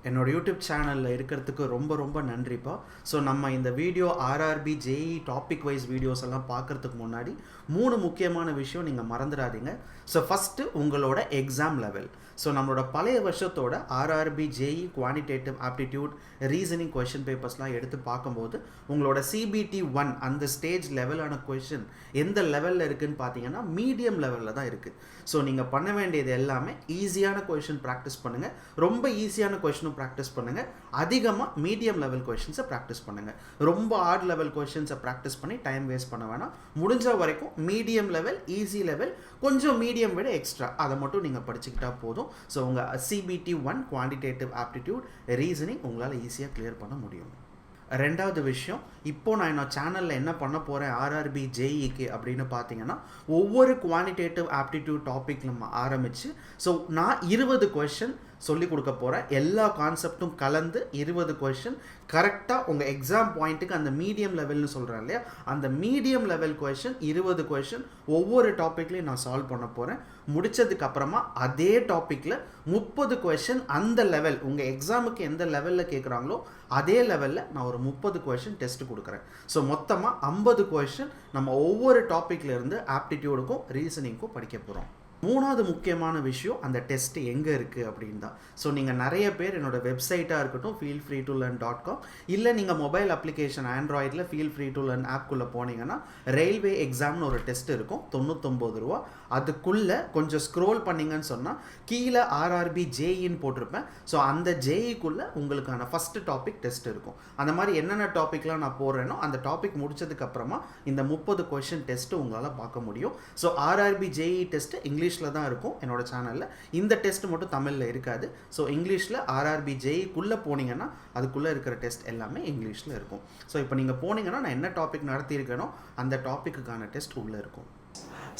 என்னோட யூடியூப் சேனலில் இருக்கிறதுக்கு ரொம்ப நன்றிப்பா. ஸோ நம்ம இந்த video RRB JE topic wise videos எல்லாம் பார்க்குறதுக்கு முன்னாடி 3 முக்கியமான விஷயம் நீங்கள் மறந்துடாதீங்க. ஸோ ஃபஸ்ட்டு உங்களோட எக்ஸாம் லெவல். ஸோ நம்மளோட பழைய வருஷத்தோட RRB JE quantitative aptitude reasoning question பேப்பர்ஸ்லாம் எடுத்து பார்க்கும்போது உங்களோட சிபிடி 1 அந்த ஸ்டேஜ் லெவலான கொஷின் எந்த லெவலில் இருக்குதுன்னு பார்த்தீங்கன்னா மீடியம் லெவலில் தான் இருக்குது. ஸோ நீங்கள் பண்ண வேண்டியது எல்லாமே ஈஸியான கொஷின் ப்ராக்டிஸ் பண்ணுங்கள், ரொம்ப ஈஸியான கொஷினும் ப்ராக்டிஸ் பண்ணுங்கள், அதிகமாக மீடியம் லெவல் கொஷின்ஸை ப்ராக்டிஸ் பண்ணுங்கள். ரொம்ப ஹார்ட் லெவல் கொஷின்ஸை ப்ராக்டிஸ் பண்ணி டைம் வேஸ்ட் பண்ண வேணாம். முடிஞ்ச வரைக்கும் மீடியம் லெவல், ஈஸி லெவல், கொஞ்சம் மீடியம் விட எக்ஸ்ட்ரா அதை மட்டும் நீங்கள் படிச்சுக்கிட்டா போதும். ஸோ உங்கள் சிபிடி 1 குவான்டிடேட்டிவ் ஆப்டிடியூட் ரீசனிங் உங்களால் ஈஸியாக கிளியர் பண்ண முடியும். ரெண்டாவது விஷயம், இப்போது நான் என்னோட சேனலில் என்ன பண்ண போகிறேன் ஆர்ஆர்பி ஜேஇக்கு அப்படின்னு பார்த்தீங்கன்னா, ஒவ்வொரு குவான்டிடேட்டிவ் ஆப்டிடியூட் டாபிக் நம்ம ஆரம்பித்து நான் 20 கொஷின் சொல்லிக் கொடுக்க போகிறேன். எல்லா கான்செப்டும் கலந்து 20 கொஷின் கரெக்டாக உங்கள் எக்ஸாம் பாயிண்ட்டுக்கு அந்த மீடியம் லெவல்னு சொல்கிறேன் இல்லையா, அந்த மீடியம் லெவல் கொஷின் 20 கொஷின் ஒவ்வொரு டாப்பிக்லையும் நான் சால்வ் பண்ண போகிறேன். முடித்ததுக்கப்புறமா அதே டாப்பிக்கில் 30 கொஷின் அந்த லெவல் உங்கள் எக்ஸாமுக்கு எந்த லெவலில் கேட்குறாங்களோ அதே லெவலில் நான் ஒரு 30 கொஷின் டெஸ்ட் கொடுக்குறேன். ஸோ மொத்தமாக 50 கொஷின் நம்ம ஒவ்வொரு டாப்பிக்லேருந்து ஆப்டிடியூடுக்கும் ரீசனிங்க்கும் படிக்க போகிறோம். மூணாவது முக்கியமான விஷயம், அந்த டெஸ்ட் எங்கே இருக்குது அப்படின்னு தான். ஸோ நீங்கள் நிறைய பேர் என்னோடய வெப்சைட்டாக இருக்கட்டும் feelfreetolearn.com, இல்லை நீங்கள் மொபைல் அப்ளிகேஷன் ஆண்ட்ராய்டில் ஃபீல் ஃப்ரீ டு லேர்ன் ஆப்குள்ளே போனீங்கன்னா ரயில்வே எக்ஸாம்னு ஒரு டெஸ்ட் இருக்கும், 99 ரூபா. அதுக்குள்ளே கொஞ்சம் ஸ்க்ரோல் பண்ணிங்கன்னு சொன்னால் கீழே ஆர்ஆர்பி ஜேஇன்னு போட்டிருப்பேன். ஸோ அந்த ஜேஇக்குள்ளே உங்களுக்கான ஃபஸ்ட்டு டாபிக் டெஸ்ட் இருக்கும். அந்த மாதிரி என்னென்ன டாப்பிக்லாம் நான் போடுறேனோ அந்த டாபிக் முடிச்சதுக்கப்புறமா இந்த 30 கொஷின் டெஸ்ட்டு உங்களால் பார்க்க முடியும். ஸோ ஆர்ஆர்பி ஜேஇ டெஸ்ட்டு இங்கிலீஷில் தான் இருக்கும் என்னோட சேனலில். இந்த டெஸ்ட் மட்டும் தமிழில் இருக்காது. ஸோ இங்கிலீஷில் ஆர்ஆர்பி ஜேஇக்குள்ளே போனீங்கன்னா அதுக்குள்ளே இருக்கிற டெஸ்ட் எல்லாமே இங்கிலீஷில் இருக்கும். ஸோ இப்போ நீங்கள் போனீங்கன்னா நான் என்ன டாபிக் நடத்தியிருக்கேனோ அந்த டாப்பிக்குக்கான டெஸ்ட் உள்ளே இருக்கும்.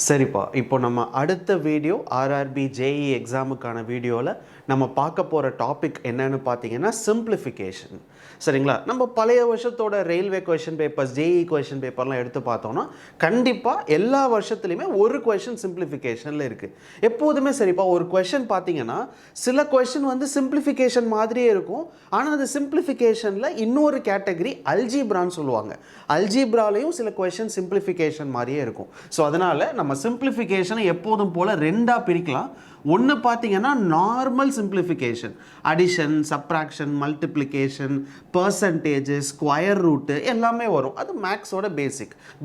சரிப்பா, இப்போ நம்ம அடுத்த வீடியோ ஆர்ஆர்பி ஜேஇ எக்ஸாமுக்கான வீடியோவில் நம்ம பார்க்க போகிற டாபிக் என்னன்னு பார்த்தீங்கன்னா சிம்பிளிஃபிகேஷன். சரிங்களா? நம்ம பழைய வருஷத்தோட railway question papers, JE question பேப்பர்லாம் எடுத்து பார்த்தோம்னா கண்டிப்பாக எல்லா வருஷத்துலையுமே ஒரு கொஷின் சிம்பிளிஃபிகேஷனில் இருக்குது. எப்போதுமே சரிப்பா, ஒரு கொஷின் பார்த்தீங்கன்னா சில கொஷின் வந்து சிம்பிளிஃபிகேஷன் மாதிரியே இருக்கும், ஆனால் அது சிம்பிளிஃபிகேஷனில் இன்னொரு கேட்டகரி அல்ஜீப்ரான்னு சொல்லுவாங்க. அல்ஜீப்ராலையும் சில கொஷின் சிம்பிளிஃபிகேஷன் மாதிரியே இருக்கும். ஸோ அதனால் நம்ம சிம்பிளிஃபிகேஷனை எப்போதும் போல் ரெண்டாக பிரிக்கலாம். ஒன்று பார்த்தீங்கன்னா normal simplification, addition, subtraction, multiplication, percentages, square route எல்லாமே வரும். அது மேக்ஸோட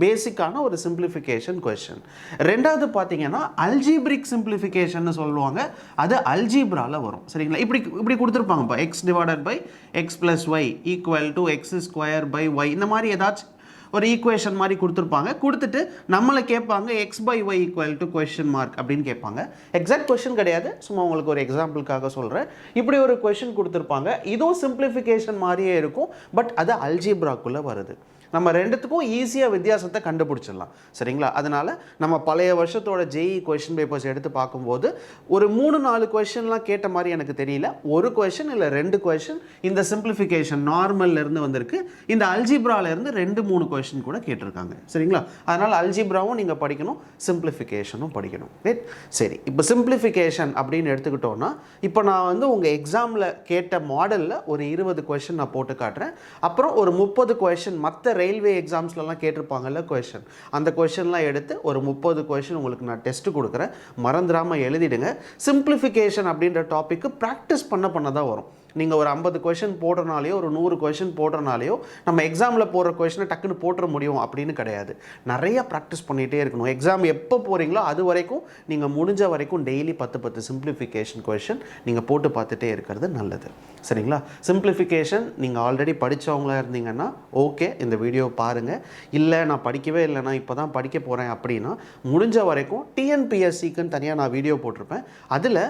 பேசிக்கான ஒரு சிம்பிளிஃபிகேஷன் கொஷின். ரெண்டாவது பார்த்தீங்கன்னா அல்ஜீப்ரிக் சிம்பிளிஃபிகேஷன் சொல்லுவாங்க, அது அல்ஜீப்ராவில் வரும். சரிங்களா? இப்படி கொடுத்துருப்பாங்கப்பா, x divided by x plus y equal to x square by y, இந்த மாதிரி ஏதாச்சும் ஒரு ஈக்குவேஷன் மாதிரி கொடுத்துருப்பாங்க. கொடுத்துட்டு நம்மளை கேட்பாங்க X by Y equal to question mark அப்படின்னு கேட்பாங்க. எக்ஸாக்ட் கொஷின் கிடையாது, சும்மா உங்களுக்கு ஒரு எக்ஸாம்பிளுக்காக சொல்கிறேன். இப்படி ஒரு கொஷின் கொடுத்துருப்பாங்க. இதுவும் சிம்பிளிஃபிகேஷன் மாதிரியே இருக்கும், பட் அது அல்ஜீப்ராக்குள்ளே வருது. நம்ம ரெண்டுத்துக்கும் ஈஸியாக வித்தியாசத்தை கண்டுபிடிச்சிடலாம். சரிங்களா? அதனால் நம்ம பழைய வருஷத்தோட ஜேஇ கொஷின் பேப்பர்ஸ் எடுத்து பார்க்கும்போது ஒரு 3-4 கொஷின்லாம் கேட்ட மாதிரி எனக்கு தெரியல. ஒரு கொஷின் இல்லை 2 கொஷின் இந்த சிம்பிளிஃபிகேஷன் நார்மல்லேருந்து வந்திருக்கு. இந்த அல்ஜீப்ராலேருந்து 2-3 கொஷின் கூட கேட்டிருக்காங்க. சரிங்களா? அதனால் அல்ஜீப்ராவும் நீங்கள் படிக்கணும், சிம்பிளிஃபிகேஷனும் படிக்கணும். ரைட்? சரி, இப்போ சிம்பிளிஃபிகேஷன் அப்படின்னு எடுத்துக்கிட்டோன்னா, இப்போ நான் வந்து உங்கள் எக்ஸாமில் கேட்ட மாடலில் ஒரு 20 கொஷின் நான் போட்டு காட்டுறேன். அப்புறம் ஒரு 30 கொஷின் மற்ற ரயில்வே எக்ஸாம்ஸ்லாம் கேட்டிருப்பாங்கல்ல கொஷின், அந்த கொஷின்லாம் எடுத்து ஒரு 30 கொஷின் உங்களுக்கு நான் டெஸ்ட் கொடுக்குறேன். மறந்துடாமல் எழுதிடுங்க. சிம்பிளிஃபிகேஷன் அப்படின்ற டாப்பிக்கு ப்ராக்டிஸ் பண்ண தான் வரும். நீங்கள் ஒரு 50 கொஷின் போடுறனாலையோ ஒரு 100 கொஷின் போடுறனாலையோ நம்ம எக்ஸாமில் போடுற கொஷினை டக்குன்னு போட்டுற முடியும் அப்படின்னு கிடையாது. நிறையா ப்ராக்டிஸ் பண்ணிகிட்டே இருக்கணும். எக்ஸாம் எப்போ போகிறீங்களோ அது வரைக்கும் நீங்கள் முடிஞ்ச வரைக்கும் டெய்லி 10 சிம்பிளிஃபிகேஷன் கொஷின் நீங்கள் போட்டு பார்த்துட்டே இருக்கிறது நல்லது. சரிங்களா? சிம்பிளிஃபிகேஷன் நீங்கள் ஆல்ரெடி படித்தவங்களாக இருந்தீங்கன்னா ஓகே, இந்த வீடியோ பாருங்கள். இல்லை நான் படிக்கவே இல்லை, நான் இப்போ தான் படிக்க போகிறேன் அப்படின்னா முடிஞ்ச வரைக்கும் டிஎன்பிஎஸ்சிக்குன்னு தனியாக நான் வீடியோ போட்டிருப்பேன். அதில்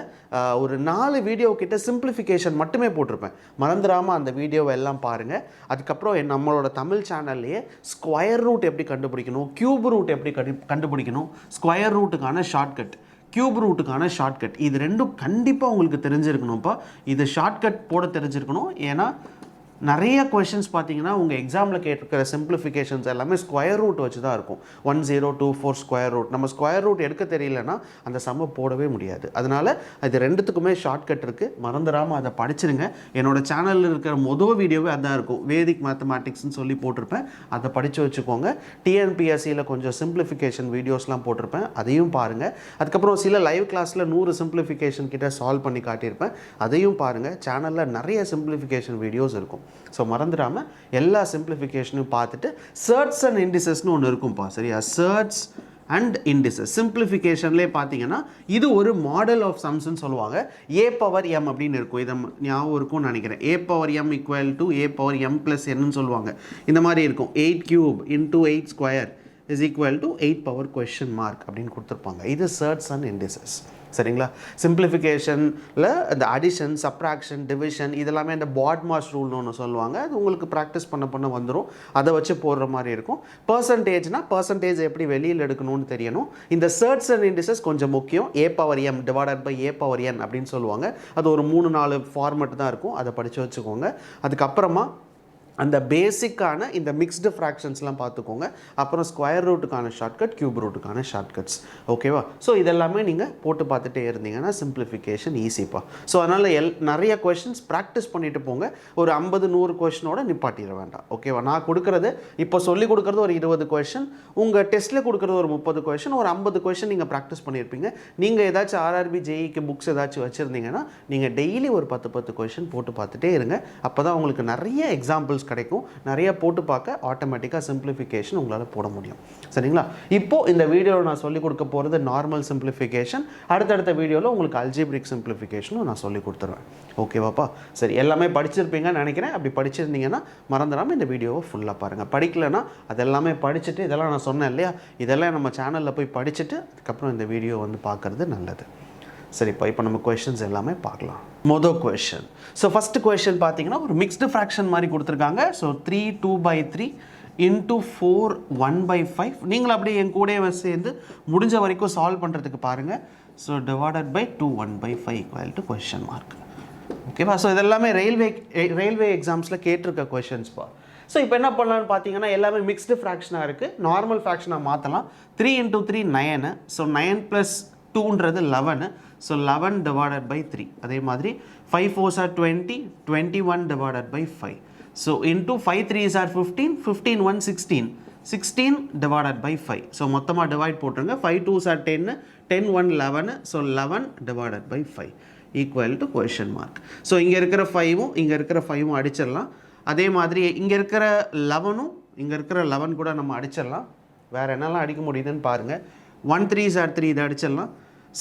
ஒரு 4 வீடியோ கிட்ட சிம்பிளிஃபிகேஷன் மட்டுமே போட்டிருப்பேன். மறந்துடாமல் அந்த வீடியோவை எல்லாம் பாருங்கள். அதுக்கப்புறம் நம்மளோட தமிழ் சேனல்லையே ஸ்கொயர் ரூட் எப்படி கண்டுபிடிக்கணும், கியூப் ரூட் எப்படி கண்டுபிடிக்கணும், ஸ்கொயர் ரூட்டுக்கான ஷார்ட்கட், கியூப் ரூட்டுக்கான ஷார்ட்கட், இது ரெண்டும் கண்டிப்பாக உங்களுக்கு தெரிஞ்சிருக்கணும்ப்பா. இது ஷார்ட்கட் போட தெரிஞ்சிருக்கணும். ஏன்னா நிறைய கொஷின்ஸ் பார்த்தீங்கன்னா உங்கள் எக்ஸாமில் கேட்டிருக்கிற சிம்பிளிஃபிகேஷன்ஸ் எல்லாமே ஸ்கொயர் ரூட் வச்சு தான் இருக்கும். 1024 ஸ்கொயர் ரூட். நம்ம ஸ்கொயர் ரூட் எடுக்க தெரியலன்னா அந்த சம்மை போடவே முடியாது. அதனால் அது ரெண்டுத்துக்குமே ஷார்ட்கட் இருக்குது, மறந்துடாமல் அதை படிச்சிருங்க. என்னோட சேனலில் இருக்கிற மொதல் வீடியோவே அதான் இருக்கும், வேதிக் மேத்தமேட்டிக்ஸ்னு சொல்லி போட்டிருப்பேன், அதை படித்து வச்சுக்கோங்க. டிஎன்பிஎஸ்சியில் கொஞ்சம் சிம்பிளிஃபிகேஷன் வீடியோஸ்லாம் போட்டிருப்பேன், அதையும் பாருங்கள். அதுக்கப்புறம் சில லைவ் கிளாஸில் 100 சிம்பிளிஃபிகேஷன் கிட்ட சால்வ் பண்ணி காட்டியிருப்பேன், அதையும் பாருங்கள். சேனலில் நிறைய சிம்பிளிஃபிகேஷன் வீடியோஸ் இருக்கும். ஸோ மறந்துடாமல் எல்லா சிம்பிளிஃபிகேஷனும் பார்த்துட்டு சர்ட்ஸ் அண்ட் இண்டிசஸ்னு ஒன்று இருக்கும்ப்பா, சரியா? சர்ட்ஸ் அண்ட் இண்டிசஸ் சிம்பிளிஃபிகேஷன்லேயே பார்த்தீங்கன்னா இது ஒரு மாடல் ஆஃப் சம்ஸ்ன்னு சொல்லுவாங்க. a பவர் m அப்படின்னு இருக்கும், இதை ஞாபகம் இருக்கும்னு நினைக்கிறேன். a power m equal to a power m plus என்னன்னு சொல்லுவாங்க. இந்த மாதிரி இருக்கும். 8 cube into 8 square is equal to 8 power question mark அப்படின்னு கொடுத்துருப்பாங்க. இது சர்ட்ஸ் அண்ட் இண்டிசஸ், சரிங்களா? சிம்பிளிஃபிகேஷனில் இந்த அடிஷன், சப்ராக்ஷன், டிவிஷன் இதெல்லாமே இந்த பாட்மாஸ் ரூல்னு ஒன்று சொல்லுவாங்க. அது உங்களுக்கு ப்ராக்டிஸ் பண்ண வந்துடும், அதை வச்சு போடுற மாதிரி இருக்கும். பர்சன்டேஜ் எப்படி வெளியில் எடுக்கணும்னு தெரியணும். இந்த சர்ட்ஸ் அண்ட் இண்டிசஸ் கொஞ்சம் முக்கியம். a power m divided by a power n அப்படின்னு சொல்லுவாங்க. அது ஒரு 3-4 ஃபார்மெட் தான் இருக்கும், அதை படித்து வச்சுக்கோங்க. அதுக்கப்புறமா அந்த பேசிக்கான இந்த மிக்ஸ்டு ஃப்ராக்ஷன்ஸ்லாம் பார்த்துக்கோங்க. அப்புறம் ஸ்கொயர் ரூட்டுக்கான ஷார்ட்கட், கியூப் ரூட்டுக்கான ஷார்ட்கட்ஸ், ஓகேவா? ஸோ இதெல்லாமே நீங்கள் போட்டு பார்த்துட்டே இருந்தீங்கன்னா சிம்பிளிஃபிகேஷன் ஈஸிப்பா. ஸோ அதனால் நிறைய கொஷின்ஸ் ப்ராக்டிஸ் பண்ணிட்டு போங்க. ஒரு 50-100 கொஷினோட நிப்பாட்டிட வேண்டாம், ஓகேவா? நான் கொடுக்குறது இப்போ சொல்லி கொடுக்குறது ஒரு 20 கொஷின், உங்கள் டெஸ்ட்டில் கொடுக்குறது ஒரு 30 கொஷின், ஒரு 50 கொஷின் நீங்கள் ப்ராக்டிஸ் பண்ணியிருப்பீங்க. நீங்கள் ஏதாச்சும் ஆர்ஆர்பி ஜேஇக்கு புக்ஸ் ஏதாச்சும் வச்சுருந்தீங்கன்னா நீங்கள் டெய்லி ஒரு 10 கொஷின் போட்டு பார்த்துட்டே இருங்க. அப்போ தான் உங்களுக்கு நிறைய எக்ஸாம்பிள்ஸ் கிடைக்கும். நிறைய போட்டு பார்க்க ஆட்டோமேட்டிக்காக சிம்பிளிஃபிகேஷன் உங்களால் போட முடியும், சரிங்களா? இப்போது இந்த வீடியோவில் நான் சொல்லிக் கொடுக்க போகிறது நார்மல் சிம்பிளிஃபிகேஷன். அடுத்தடுத்த வீடியோவில் உங்களுக்கு அல்ஜிப்ரிக் சிம்பிளிஃபிகேஷனும் நான் சொல்லி கொடுத்துருவேன், ஓகேவாப்பா? சரி, எல்லாமே படிச்சிருப்பீங்கன்னு நினைக்கிறேன். அப்படி படிச்சிருந்தீங்கன்னா மறந்துடாமல் இந்த வீடியோவை ஃபுல்லாக பாருங்கள். படிக்கலைன்னா அதெல்லாமே படிச்சுட்டு, இதெல்லாம் நான் சொன்னேன் இல்லையா, இதெல்லாம் நம்ம சேனலில் போய் படிச்சுட்டு அதுக்கப்புறம் இந்த வீடியோ வந்து பார்க்குறது நல்லது. சரிப்பா, இப்போ நம்ம கொஷின்ஸ் எல்லாமே பார்க்கலாம். மொதல் கொஷின். ஸோ ஃபஸ்ட்டு கொஷின் பார்த்தீங்கன்னா ஒரு மிக்ஸ்டு ஃப்ராக்ஷன் மாதிரி கொடுத்துருக்காங்க. So 3 2/3 into 4 1/5. நீங்களும் அப்படியே என் கூடவே சேர்ந்து முடிஞ்ச வரைக்கும் சால்வ் பண்ணுறதுக்கு பாருங்கள். So divided by 2 1/5 equal to question mark, ஓகேவா? ஸோ இதெல்லாமே ரயில்வே எக்ஸாம்ஸில் கேட்டிருக்க கொஷின்ஸ்ப்பா. ஸோ இப்போ என்ன பண்ணலான்னு பார்த்தீங்கன்னா எல்லாமே மிக்ஸ்டு ஃப்ராக்ஷனாக இருக்குது. நார்மல் ஃப்ராக்ஷனாக மாற்றலாம். 3 × 3 9. ஸோ 9 + 2ன்றது 11. So 11 divided by 3. அதே மாதிரி 5 4s are 20, 21 divided by 5. So into 5 3s are 15, 15 1 16, 16 divided by 5. So மொத்தமாக டிவைட் போட்டுருங்க. 5 2s are 10, 10 1 11. So 11 divided by 5 equal to question mark. So இங்கே இருக்கிற 5ம் இங்கே இருக்கிற 5ம் அடிச்சிடலாம். அதே மாதிரி இங்கே இருக்கிற 11ம் இங்கே இருக்கிற 11 கூட நம்ம அடிச்சிடலாம். வேறு என்னெல்லாம் அடிக்க முடியுதுன்னு பாருங்கள். 1 3s are 3 இதை அடிச்சிடலாம்.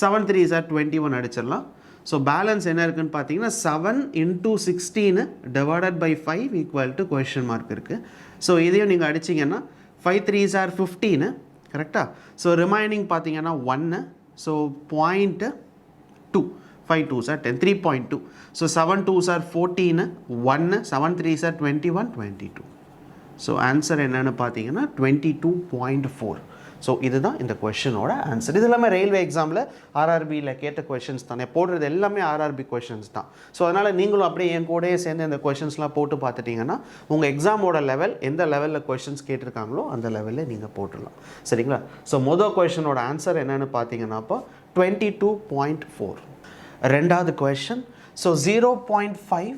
7 3s are 21 அடிச்சிடலாம். ஸோ பேலன்ஸ் என்ன இருக்குன்னு பார்த்தீங்கன்னா 7 × 16 divided by 5 equal to question mark இருக்குது. ஸோ இதையும் நீங்கள் அடிச்சிங்கன்னா 5 3s are 15, கரெக்டாக? ஸோ ரிமைனிங் பார்த்தீங்கன்னா 1. So 0.2. 5 2s are 10, 3.2. So 7 2s are 14, 1, 7 3s are 21, 22. So answer என்னென்னு பார்த்தீங்கன்னா 22.4. ஸோ இதுதான் இந்த கொஷனோட ஆன்சர். இது எல்லாமே ரயில்வே எக்ஸாமில் ஆர்ஆர்பியில் கேட்ட கொஷின்ஸ் தானே, போடுறது எல்லாமே ஆர்ஆர்பி கொஷின்ஸ் தான். ஸோ அதனால் நீங்களும் அப்படியே என் கூடயே சேர்ந்து இந்த கொஷின்ஸ்லாம் போட்டு பார்த்துட்டிங்கன்னா உங்கள் எக்ஸாமோட லெவல் எந்த லெவலில் கொஷின்ஸ் கேட்டிருக்காங்களோ அந்த லெவலில் நீங்கள் போட்டுடலாம், சரிங்களா? ஸோ மொதல் கொஷனோட ஆன்சர் என்னென்னு பார்த்தீங்கன்னாப்போ 22.4. ரெண்டாவது question. So 0.5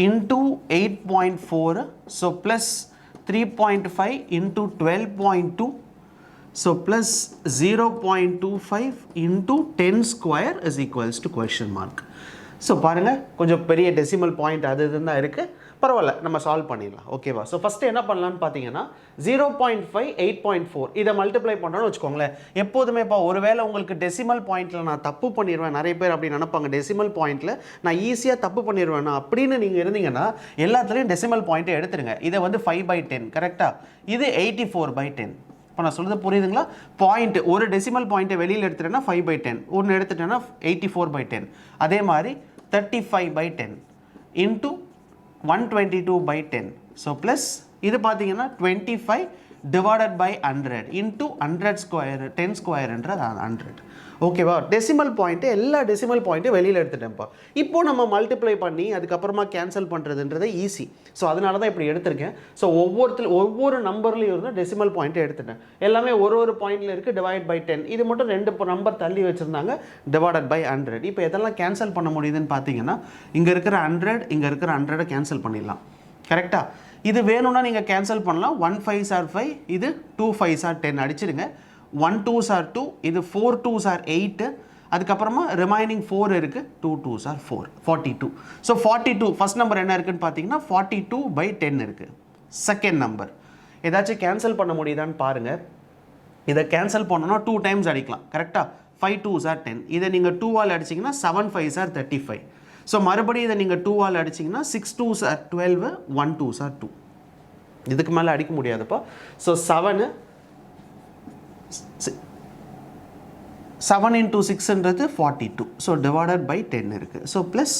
into 8.4. So plus 3.5 into 12.2. So plus 0.25 into 10 square is equals to question mark. So பாருங்கள், கொஞ்சம் பெரிய டெசிமல் பாயிண்ட் அது இதுதான் இருக்குது. பரவாயில்ல, நம்ம சால்வ் பண்ணிடலாம், ஓகேவா? ஸோ ஃபஸ்ட்டு என்ன பண்ணலான்னு பார்த்தீங்கன்னா 0.5 8.4 இதை மல்டிப்ளை பண்ணுறோன்னு வச்சுக்கோங்களேன். எப்போதுமே இப்போ ஒருவேளை உங்களுக்கு டெசிமல் பாயிண்ட்டில் நான் தப்பு பண்ணிடுவேன், நிறைய பேர் அப்படி நினைப்பாங்க, டெசிமல் பாயிண்ட்டில் நான் ஈஸியாக தப்பு பண்ணிடுவேன்னா அப்படின்னு நீங்கள் இருந்தீங்கன்னா எல்லாத்துலேயும் டெசிமல் பாயிண்ட்டை எடுத்துருங்க. இதை வந்து 5/10, கரெக்டாக? இது 84/10. இப்போ நான் சொல்கிறது புரியுதுங்களா? பாயிண்ட் ஒரு டெசிமல் பாயிண்ட்டை வெளியில் எடுத்துட்டேன்னா 5/10, ஒன்று எடுத்துட்டேன்னா 84/10. அதே மாதிரி 35/10 இன்ட்டு 122/10. ஸோ ப்ளஸ் இது பார்த்தீங்கன்னா 25 டிவைடட் பை 100 இன்ட்டு 100 ஸ்கொயர் 10 ஸ்கொயர்ன்றது 100. ஓகேவா? டெசிமல் பாயிண்ட்டு எல்லா டெசிமல் பாயிண்ட்டும் வெளியில் எடுத்துட்டேன்ப்பா. இப்போது நம்ம மல்டிப்ளை பண்ணி அதுக்கப்புறமா கேன்சல் பண்ணுறதுன்றது ஈஸி. ஸோ அதனால தான் இப்படி எடுத்திருக்கேன். ஸோ ஒவ்வொரு நம்பர்லையும் இருந்தால் டெசிமல் பாயிண்ட்டை எடுத்துட்டேன். எல்லாமே ஒரு பாயிண்டில் இருக்குது டிவைட் பை 10. இது மட்டும் 2 நம்பர் தள்ளி வச்சுருந்தாங்க டிவைடட் பை 100. இப்போ எதெல்லாம் கேன்சல் பண்ண முடியுதுன்னு பார்த்தீங்கன்னா இங்கே இருக்கிற 100 இங்கே இருக்கிற 100 கேன்சல் பண்ணிடலாம். கரெக்டாக? இது வேணும்னா நீங்கள் கேன்சல் பண்ணலாம். 1 5s are 5, இது 2 5s are 10 அடிச்சிடுங்க. 1 2s are 2, இது 4 2s are 8, அதுக்கப்புறமா ரிமைனிங் 4 இருக்குது, 2 2s are 4, 42. So 42 first number என்ன இருக்குன்னு பார்த்தீங்கன்னா 42 by 10 இருக்குது. செகண்ட் நம்பர் ஏதாச்சும் கேன்சல் பண்ண முடியுதான்னு பாருங்கள். இதை கேன்சல் பண்ணோன்னா 2 டைம்ஸ் அடிக்கலாம். கரெக்டாக? 5 2s are 10. இதை நீங்கள் 2 ஆல் அடிச்சிங்கன்னா 7 5s are 35. ஸோ மறுபடியும் இதை நீங்கள் 2 ஆல் அடிச்சிங்கன்னா 6 2s are 12, 1 2s are 2. இதுக்கு மேலே அடிக்க முடியாதுப்பா. ஸோ 7 into 6ன்றது 42. ஸோ டிவைடட் பை 10 இருக்குது. So plus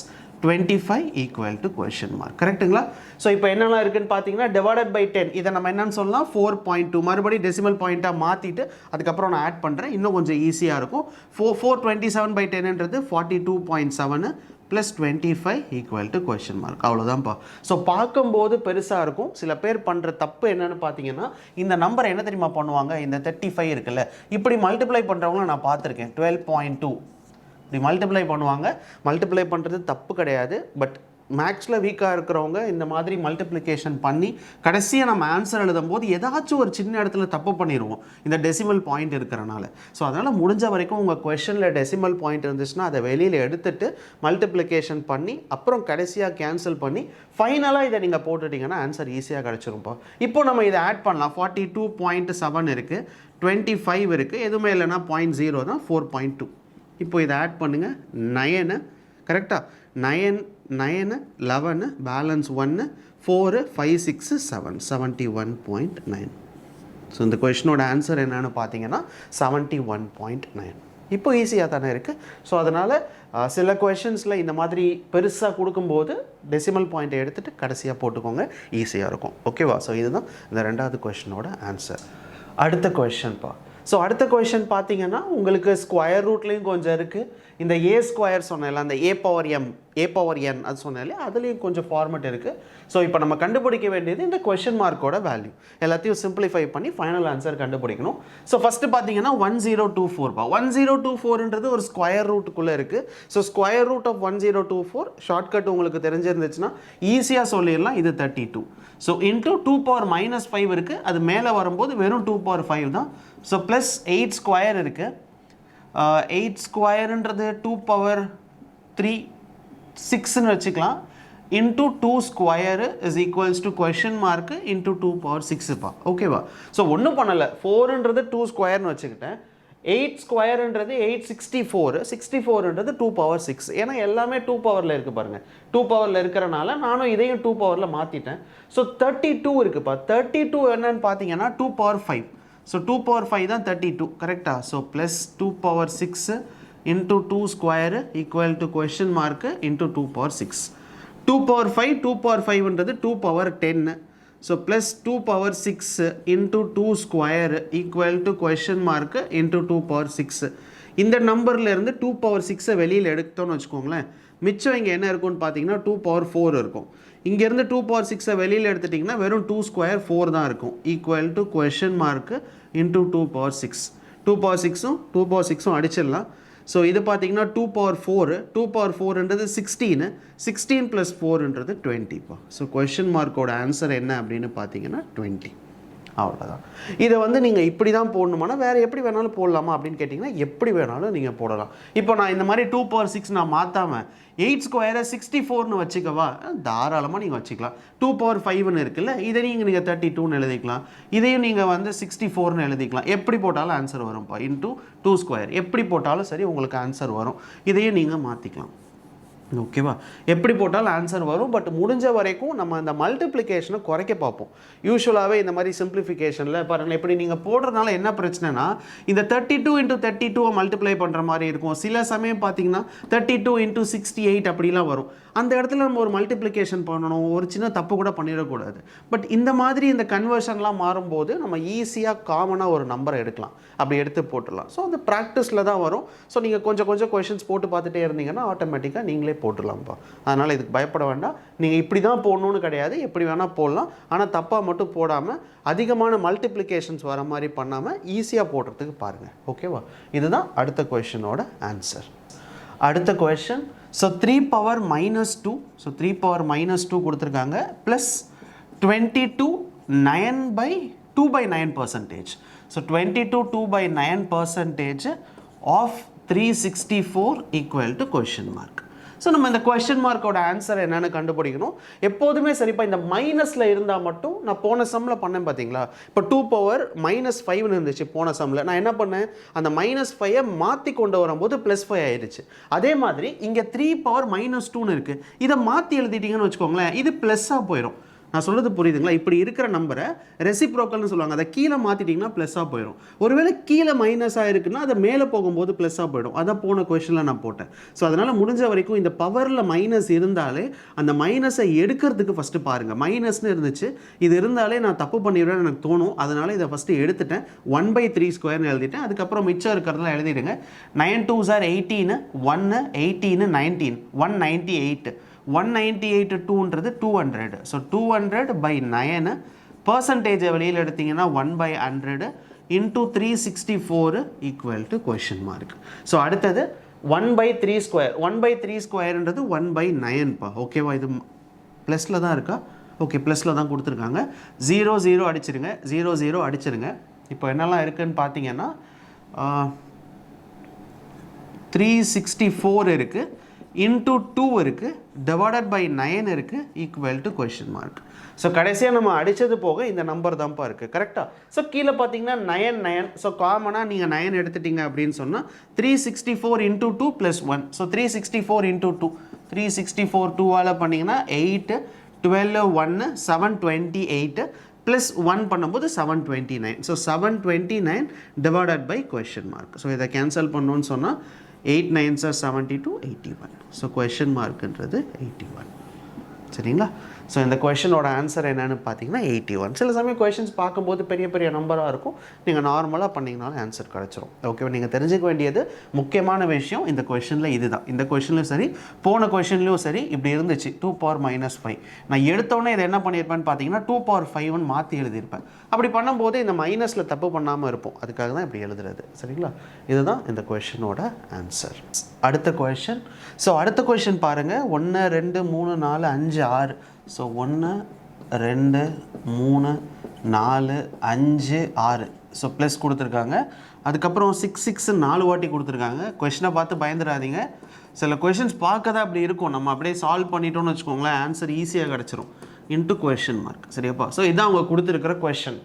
25 equal to question mark. கரெக்டுங்களா? ஸோ இப்போ என்னெல்லாம் இருக்குன்னு பார்த்தீங்கன்னா டிவைடட் பை 10 இதை நம்ம என்னன்னு சொல்லலாம் 4.2. மறுபடியும் டெசிமல் பாயிண்ட்டாக மாற்றிட்டு அதுக்கப்புறம் நான் ஆட் பண்ணுறேன். இன்னும் கொஞ்சம் ஈஸியாக இருக்கும். 427 by 10ன்றது 42.7 plus 25 equal to question mark. அவ்வளோதான்ப்பா. ஸோ பார்க்கும்போது பெருசாக இருக்கும். சில பேர் பண்ணுற தப்பு என்னென்னு பார்த்தீங்கன்னா இந்த நம்பரை என்ன தெரியுமா பண்ணுவாங்க, இந்த 35 இருக்குல்ல இப்படி மல்டிப்ளை பண்ணுறவங்கள நான் பார்த்துருக்கேன். 12.2 இப்படி மல்டிப்ளை பண்ணுவாங்க. மல்டிப்ளை பண்ணுறது தப்பு கிடையாது. பட் மேக்ஸில் வீக்காக இருக்கிறவங்க இந்த மாதிரி மல்டிப்ளிகேஷன் பண்ணி கடைசியாக நம்ம ஆன்சர் எழுதும் போது ஏதாச்சும் ஒரு சின்ன இடத்துல தப்பு பண்ணிடுவோம் இந்த டெசிமல் பாயிண்ட் இருக்கிறனால. ஸோ அதனால் முடிஞ்ச வரைக்கும் உங்கள் கொஷனில் டெசிமல் பாயிண்ட் இருந்துச்சுன்னா அதை வெளியில் எடுத்துகிட்டு மல்டிப்ளிகேஷன் பண்ணி அப்புறம் கடைசியாக கேன்சல் பண்ணி ஃபைனலாக இதை நீங்கள் போட்டுட்டிங்கன்னா ஆன்சர் ஈஸியாக கிடச்சிரும்ப்பா. இப்போ நம்ம இதை ஆட் பண்ணலாம். 42.7 இருக்குது, 25 இருக்குது, எதுவுமே இல்லைன்னா 0.0 தான், 4.2. இப்போ இதை ஆட் பண்ணுங்கள். 9 கரெக்டாக? 9 11 பேலன்ஸ் 1 4 5 6 7 71.9. ஸோ இந்த கொஷினோட ஆன்சர் என்னன்னு பார்த்தீங்கன்னா 71.9. இப்போ ஈஸியாக தானே இருக்குது. ஸோ அதனால் சில கொஷின்ஸில் இந்த மாதிரி பெருசாக கொடுக்கும்போது டெசிமல் பாயிண்ட்டை எடுத்துகிட்டு கடைசியாக போட்டுக்கோங்க, ஈஸியாக இருக்கும். ஓகேவா? ஸோ இதுதான் இந்த 2வது கொஷினோட ஆன்சர். அடுத்த கொஷின்ப்பா. ஸோ அடுத்த கொஷின் பார்த்தீங்கன்னா உங்களுக்கு ஸ்கொயர் ரூட்லேயும் கொஞ்சம் இருக்குது. இந்த ஏ ஸ்கொயர் சொன்னேன்ல, அந்த ஏ பவர் என் அது சொன்னாலே அதுலேயும் கொஞ்சம் ஃபார்மெட் இருக்குது. ஸோ இப்போ நம்ம கண்டுபிடிக்க வேண்டியது இந்த கொஷின் மார்க்கோட வேல்யூ. எல்லாத்தையும் சிம்பிளிஃபை பண்ணி ஃபைனல் ஆன்சர் கண்டுபிடிக்கணும். ஸோ ஃபஸ்ட்டு பார்த்தீங்கன்னா 1024 1024ன்றது ஒரு ஸ்கொயர் ரூட்டுக்குள்ளே இருக்குது. So square root of 1024 shortcut உங்களுக்கு தெரிஞ்சிருந்துச்சுன்னா ஈஸியாக சொல்லிடலாம். இது 32. ஸோ இன்ட்டு 2 power -5 இருக்குது. அது மேலே வரும்போது வெறும் 2 power 5 தான். ஸோ ப்ளஸ் 8 ஸ்கொயர் இருக்குது. 8 ஸ்கொயருன்றது 2 power 3 6ன்னு வச்சுக்கலாம். Into 2 square is equals to question mark into 2 power 6ப்பா. ஓகேவா? ஸோ ஒன்றும் பண்ணலை. 4ன்றது 2 ஸ்கொயர்னு வச்சுக்கிட்டேன். 8 ஸ்கொயருன்றது 864, 64ன்றது 2 power 6. ஏன்னா எல்லாமே 2 பவரில் இருக்குது பாருங்கள். 2 பவரில் இருக்கிறனால நானும் இதையும் 2 பவரில் மாற்றிட்டேன். ஸோ 32 இருக்குப்பா. 32 என்னன்னு பார்த்தீங்கன்னா 2 power 5. ஸோ 2 power 5 தான் 32. கரெக்டாக? So plus 2 power 6 into 2 square equal to question mark into 2 power 6. 2 power 5 2 power 5ன்றது 2 power 10. So plus 2 power 6 into 2 square equal to question mark into 2 power 6. இந்த நம்பர்லேருந்து 2 power 6 வெளியில் எடுத்தோன்னு வச்சுக்கோங்களேன். மிச்சம் இங்கே என்ன இருக்குன்னு பார்த்தீங்கன்னா 2 power 4 இருக்கும். இங்கேருந்து 2 power 6 வெளியில் எடுத்துட்டிங்கன்னா வெறும் 2 ஸ்கொயர் 4 தான் இருக்கும். Equal to question mark into 2 power 6. 2 power 6ம் 2 power 6ம் அடிச்சிடலாம். ஸோ இது பார்த்தீங்கன்னா 2 power 4. 2 power 4ன்றது 16. 16 + 4ன்றது 20ப்பா. ஸோ கொஷின் மார்க்கோட ஆன்சர் என்ன அப்படின்னு பார்த்தீங்கன்னா 20. அவ்வளோதான். இதை வந்து நீங்கள் இப்படி தான் போடணுமானா வேறு எப்படி வேணாலும் போடலாமா அப்படின்னு கேட்டிங்கன்னா எப்படி வேணாலும் நீங்கள் போடலாம். இப்போ நான் இந்த மாதிரி 2 power 6 நான் மாற்றாமல் 8 ஸ்கொயரை 64ன்னு வச்சுக்கவா, தாராளமாக நீங்கள் வச்சுக்கலாம். 2 power 5ன்னு இருக்குல்ல, இதை நீங்கள் 32ன்னு எழுதிக்கலாம். இதையும் நீங்கள் வந்து 64ன்னு எழுதிக்கலாம். எப்படி போட்டாலும் ஆன்சர் வரும்ப்பா. இன்ட்டு 2 ஸ்கொயர் எப்படி போட்டாலும் சரி உங்களுக்கு ஆன்சர் வரும். இதையும் நீங்கள் மாற்றிக்கலாம். ஓகேவா? எப்படி போட்டாலும் ஆன்சர் வரும். பட் முடிஞ்ச வரைக்கும் நம்ம அந்த மல்டிப்ளிகேஷனை குறைக்க பார்ப்போம். யூஸ்வலாகவே இந்த மாதிரி சிம்பிளிஃபிகேஷனில் பாருங்கள், இப்படி நீங்கள் போடுறதுனால என்ன பிரச்சனைனா, இந்த 32 × 32 மல்டிப்ளை பண்ணுற மாதிரி இருக்கும். சில சமயம் பார்த்தீங்கன்னா 32 × 68 அப்படிலாம் வரும். அந்த இடத்துல நம்ம ஒரு மல்டிப்ளிகேஷன் பண்ணணும், ஒரு சின்ன தப்பு கூட பண்ணிடக்கூடாது. பட் இந்த மாதிரி இந்த கன்வர்ஷன்லாம் மாறும்போது நம்ம ஈஸியாக காமனாக ஒரு நம்பரை எடுக்கலாம், அப்படி எடுத்து போட்டுடலாம். ஸோ அந்த ப்ராக்டிஸில் தான் வரும். ஸோ நீங்கள் கொஞ்சம் கொஞ்சம் கொஷின்ஸ் போட்டு பார்த்துட்டே இருந்தீங்கன்னா ஆட்டோமேட்டிக்காக நீங்களே போட்டுடலாம்ப்பா. அதனால் இதுக்கு பயப்பட வேண்டாம். நீங்கள் இப்படி தான் போடணுன்னு கிடையாது, எப்படி வேணால் போடலாம். ஆனால் தப்பாக மட்டும் போடாமல் அதிகமான மல்டிப்ளிகேஷன்ஸ் வர மாதிரி பண்ணாமல் ஈஸியாக போடுறதுக்கு பாருங்கள். ஓகேவா? இதுதான் அடுத்த கொஷினோட ஆன்சர். அடுத்த question, so 3 power -2, so 3 power -2 கொடுத்துருக்காங்க, plus 22 9/2/9%. So 22 2/9% of 364 equal to question mark. So நம்ம இந்த கொஷின் மார்க்கோட ஆன்சர் என்னென்னு கண்டுபிடிக்கணும். எப்போதுமே சரிப்பா இந்த மைனஸில் இருந்தால் மட்டும், நான் போன சம்மில் பண்ணேன் பார்த்தீங்களா, இப்போ 2 power -5ன்னு இருந்துச்சு போன சம்மில். நான் என்ன பண்ணேன், அந்த -5 மாற்றி கொண்டு வரும்போது +5 ஆயிடுச்சு. அதே மாதிரி இங்கே 3 power -2ன்னு இருக்குது, இதை மாற்றி எழுதிட்டீங்கன்னு வச்சுக்கோங்களேன், இது ப்ளஸ்ஸாக போயிடும். நான் சொல்கிறது புரியுதுங்களா? இப்படி இருக்கிற நம்பரை ரெசிப்ரோக்கல்னு சொல்லுவாங்க, அதை கீழே மாற்றிட்டிங்கன்னா ப்ளஸ்ஸாக போயிடும். ஒருவேளை கீழே மைனஸாக இருக்குன்னா அதை மேலே போகும்போது ப்ளஸ்ஸாக போயிடும். அதை போன கொஷனில் நான் போட்டேன். ஸோ அதனால் முடிஞ்ச வரைக்கும் இந்த பவரில் மைனஸ் இருந்தாலே அந்த மைனஸை எடுக்கிறதுக்கு ஃபஸ்ட்டு பாருங்கள். மைனஸ்னு இருந்துச்சு, இது இருந்தாலே நான் தப்பு பண்ணிடுவேன்னு எனக்கு தோணும். அதனால் இதை ஃபஸ்ட்டு எடுத்துட்டேன், 1/3² எழுதிட்டேன். அதுக்கப்புறம் மிச்சம் இருக்கிறதுலாம் எழுதிடுங்க. 9 2s are 18, 1 18 19, 198. 198 2ன்றது 200. ஸோ 200/9 பர்சன்டேஜை வெளியில் எடுத்திங்கன்னா 1/100 into 364 equal to question mark. So அடுத்தது 1/3². 1/3²ன்றது 1/9பா. ஓகேவா? இது ப்ளஸில் தான் இருக்கா? ஓகே, ப்ளஸில் தான் கொடுத்துருக்காங்க. 0 0 அடிச்சிருங்க, 0 0 அடிச்சிருங்க. இப்போ என்னெல்லாம் இருக்குதுன்னு பார்த்தீங்கன்னா 364 இருக்குது, இன்டூ 2 இருக்குது, டிவைடட் பை 9 இருக்குது, equal to question mark. So கடைசியாக நம்ம அடித்தது போக இந்த நம்பர் தான்ப்பா இருக்குது. கரெக்டாக? ஸோ கீழே பார்த்தீங்கன்னா 9 9. ஸோ காமனாக நீங்கள் 9 எடுத்துட்டீங்க அப்படின்னு சொன்னால் 364 × 2 + 1. ஸோ 364 × 2, 364 2ஆல் பண்ணிங்கன்னா 8 12 1 728 ப்ளஸ் 1 பண்ணும்போது 729. So 729 divided by question mark. So இதை கேன்சல் பண்ணோன்னு சொன்னால் 8 9s are 72, 81. So question மார்க்குன்றது 81. சரிங்களா? ஸோ இந்த கொஷினோட ஆன்சர் என்னென்னு பார்த்தீங்கன்னா 81. சில சமயம் கொஷின்ஸ் பார்க்கும்போது பெரிய பெரிய நம்பராக இருக்கும், நீங்கள் நார்மலாக பண்ணிங்கனாலும் ஆன்சர் கிடச்சிரும். ஓகேவா? நீங்கள் தெரிஞ்சுக்க வேண்டியது முக்கியமான விஷயம் இந்த கொஷினில் இதுதான். இந்த கொஷின்லையும் சரி, போன கொஷின்லையும் சரி இப்படி இருந்துச்சு, 2 power -5. நான் எடுத்தோடனே இதை என்ன பண்ணியிருப்பேன்னு பார்த்தீங்கன்னா 2 power 5ன்னு மாற்றி எழுதியிருப்பேன். அப்படி பண்ணும்போது இந்த மைனஸில் தப்பு பண்ணாமல் இருப்போம், அதுக்காக தான் இப்படி எழுதுறது. சரிங்களா? இதுதான் இந்த கொஷினோட ஆன்சர். அடுத்த கொஷின். ஸோ அடுத்த கொஷின் பாருங்கள், 1 2 3 4 5 6. ஸோ 1 2 3 4 5 6. ஸோ ப்ளஸ் கொடுத்துருக்காங்க. அதுக்கப்புறம் 6 6 4 வாட்டி கொடுத்துருக்காங்க. கொஷினை பார்த்து பயந்துடாதீங்க. சில கொஷின்ஸ் பார்க்க தான் அப்படி இருக்கும், நம்ம அப்படியே சால்வ் பண்ணிட்டோம்னு வச்சுக்கோங்களேன், ஆன்சர் ஈஸியாக கிடச்சிரும். Into question mark. சரியாப்பா? ஸோ இதான் அவங்க கொடுத்துருக்கிற கொஷின்.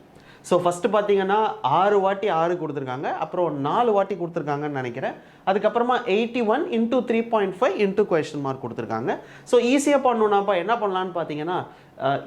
ஸோ ஃபஸ்ட்டு பார்த்தீங்கன்னா 6 வாட்டி 6 கொடுத்துருக்காங்க, அப்புறம் 4 வாட்டி கொடுத்துருக்காங்கன்னு நினைக்கிறேன். அதுக்கப்புறமா 81 × 3.5 இன்ட்டு கொஷின் மார்க் கொடுத்துருக்காங்க. ஸோ ஈஸியாக பண்ணணுன்னாப்பா என்ன பண்ணலான்னு பார்த்தீங்கன்னா,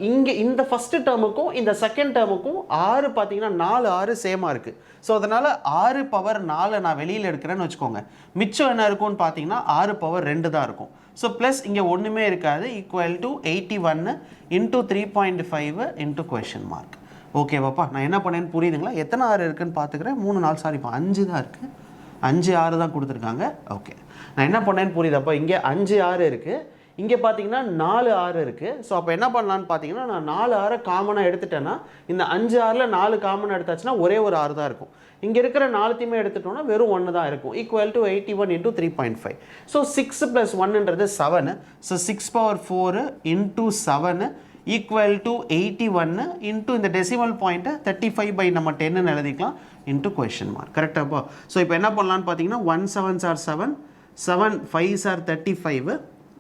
இங்கே இந்த ஃபஸ்ட்டு டேர்முக்கும் இந்த செகண்ட் டேர்முக்கும் 6 பார்த்தீங்கன்னா 4 6 சேமாக இருக்குது. ஸோ அதனால் 6 power 4 நான் வெளியில் எடுக்கிறேன்னு வச்சுக்கோங்க, மிச்சம் என்ன இருக்கும்னு பார்த்தீங்கன்னா 6 power 2 தான் இருக்கும். ஸோ ப்ளஸ் இங்கே ஒன்றுமே இருக்காது, equal to 81 × 3.5 into question mark. ஓகேவாப்பா? நான் என்ன பண்ணேன்னு புரியுதுங்களா? எத்தனை 6 இருக்குதுன்னு பார்த்துக்கிறேன். 3 4 சாரிப்பா 5 தான் இருக்குது, 5 6 தான் கொடுத்துருக்காங்க. ஓகே, நான் என்ன பண்ணேன்னு புரியுதாப்பா? இங்கே 5 6 இருக்குது, இங்கே பார்த்தீங்கன்னா 4 6 இருக்குது. ஸோ அப்போ என்ன பண்ணலான்னு பார்த்தீங்கன்னா, நான் 4 6 காமனாக எடுத்துட்டேன்னா இந்த 5 6ல் 4 காமனாக எடுத்தாச்சுன்னா ஒரே ஒரு 6 தான் இருக்கும். இங்கே இருக்கிற 4த்தையுமே எடுத்துட்டோம்னா வெறும் 1 தான் இருக்கும், equal to 81 × 3.5. So 6 + 1ன்றது 7. So 6 power 4 into 7 equal to 81 into இந்த டெசிமல் பாயிண்ட்டை 35 நம்ம 10ன்னு எழுதிக்கலாம், இன்ட்டு கொஷின் மார்க். கரெக்டாப்பா? ஸோ இப்போ என்ன பண்ணலான்னு பார்த்தீங்கன்னா 1 7s are 7, 7 5s are 35.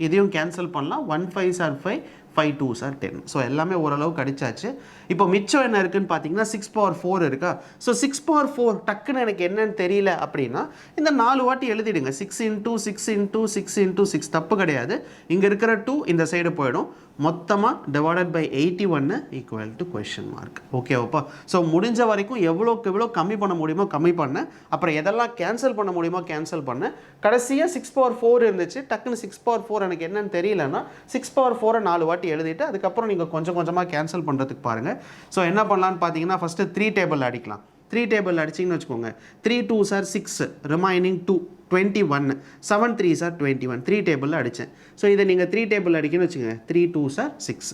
இதையும் கேன்சல் பண்ணலாம். 1 5s are 5, 5 2s are 10. So எல்லாமே ஓரளவுக்கு அடிச்சாச்சு. இப்போ மிச்சம் என்ன இருக்குன்னு பார்த்தீங்கன்னா 6 power 4 இருக்கா. ஸோ 6 power 4 டக்குன்னு எனக்கு என்னன்னு தெரியல அப்படின்னா இந்த 4 வாட்டி எழுதிடுங்க. 6 into 6 into 6 into 6 தப்பு கிடையாது. இங்கே இருக்கிற 2 இந்த சைடு போயிடும். மொத்தமாக divided by 81 equal to question mark. ஓகேவாப்பா. ஸோ முடிஞ்ச வரைக்கும் எவ்வளோக்கு எவ்வளோ கம்மி பண்ண முடியுமோ கம்மி பண்ணேன். அப்புறம் எதெல்லாம் கேன்சல் பண்ண முடியுமோ கேன்சல் பண்ணேன். கடைசியாக 6 power 4 இருந்துச்சு. டக்குன்னு 6 power 4 எனக்கு என்னன்னு தெரியலன்னா 6 power 4 4 வாட்டி எழுதிட்டு அதுக்கப்புறம் நீங்கள் கொஞ்சம் கொஞ்சமாக கேன்சல் பண்ணுறதுக்கு பாருங்கள். ஸோ என்ன பண்ணலான்னு பார்த்தீங்கன்னா ஃபஸ்ட்டு 3 டேபிள் அடிக்கலாம். 3 டேபிள் அடிச்சிங்கன்னு வச்சுக்கோங்க. 3 2s are 6, remaining 2 21, 7 3s are 21. 3 டேபிளில் அடித்தேன். ஸோ இதை நீங்கள் 3 டேபிள் அடிக்கணும்னு வச்சுக்கோங்க. 3 2s are 6.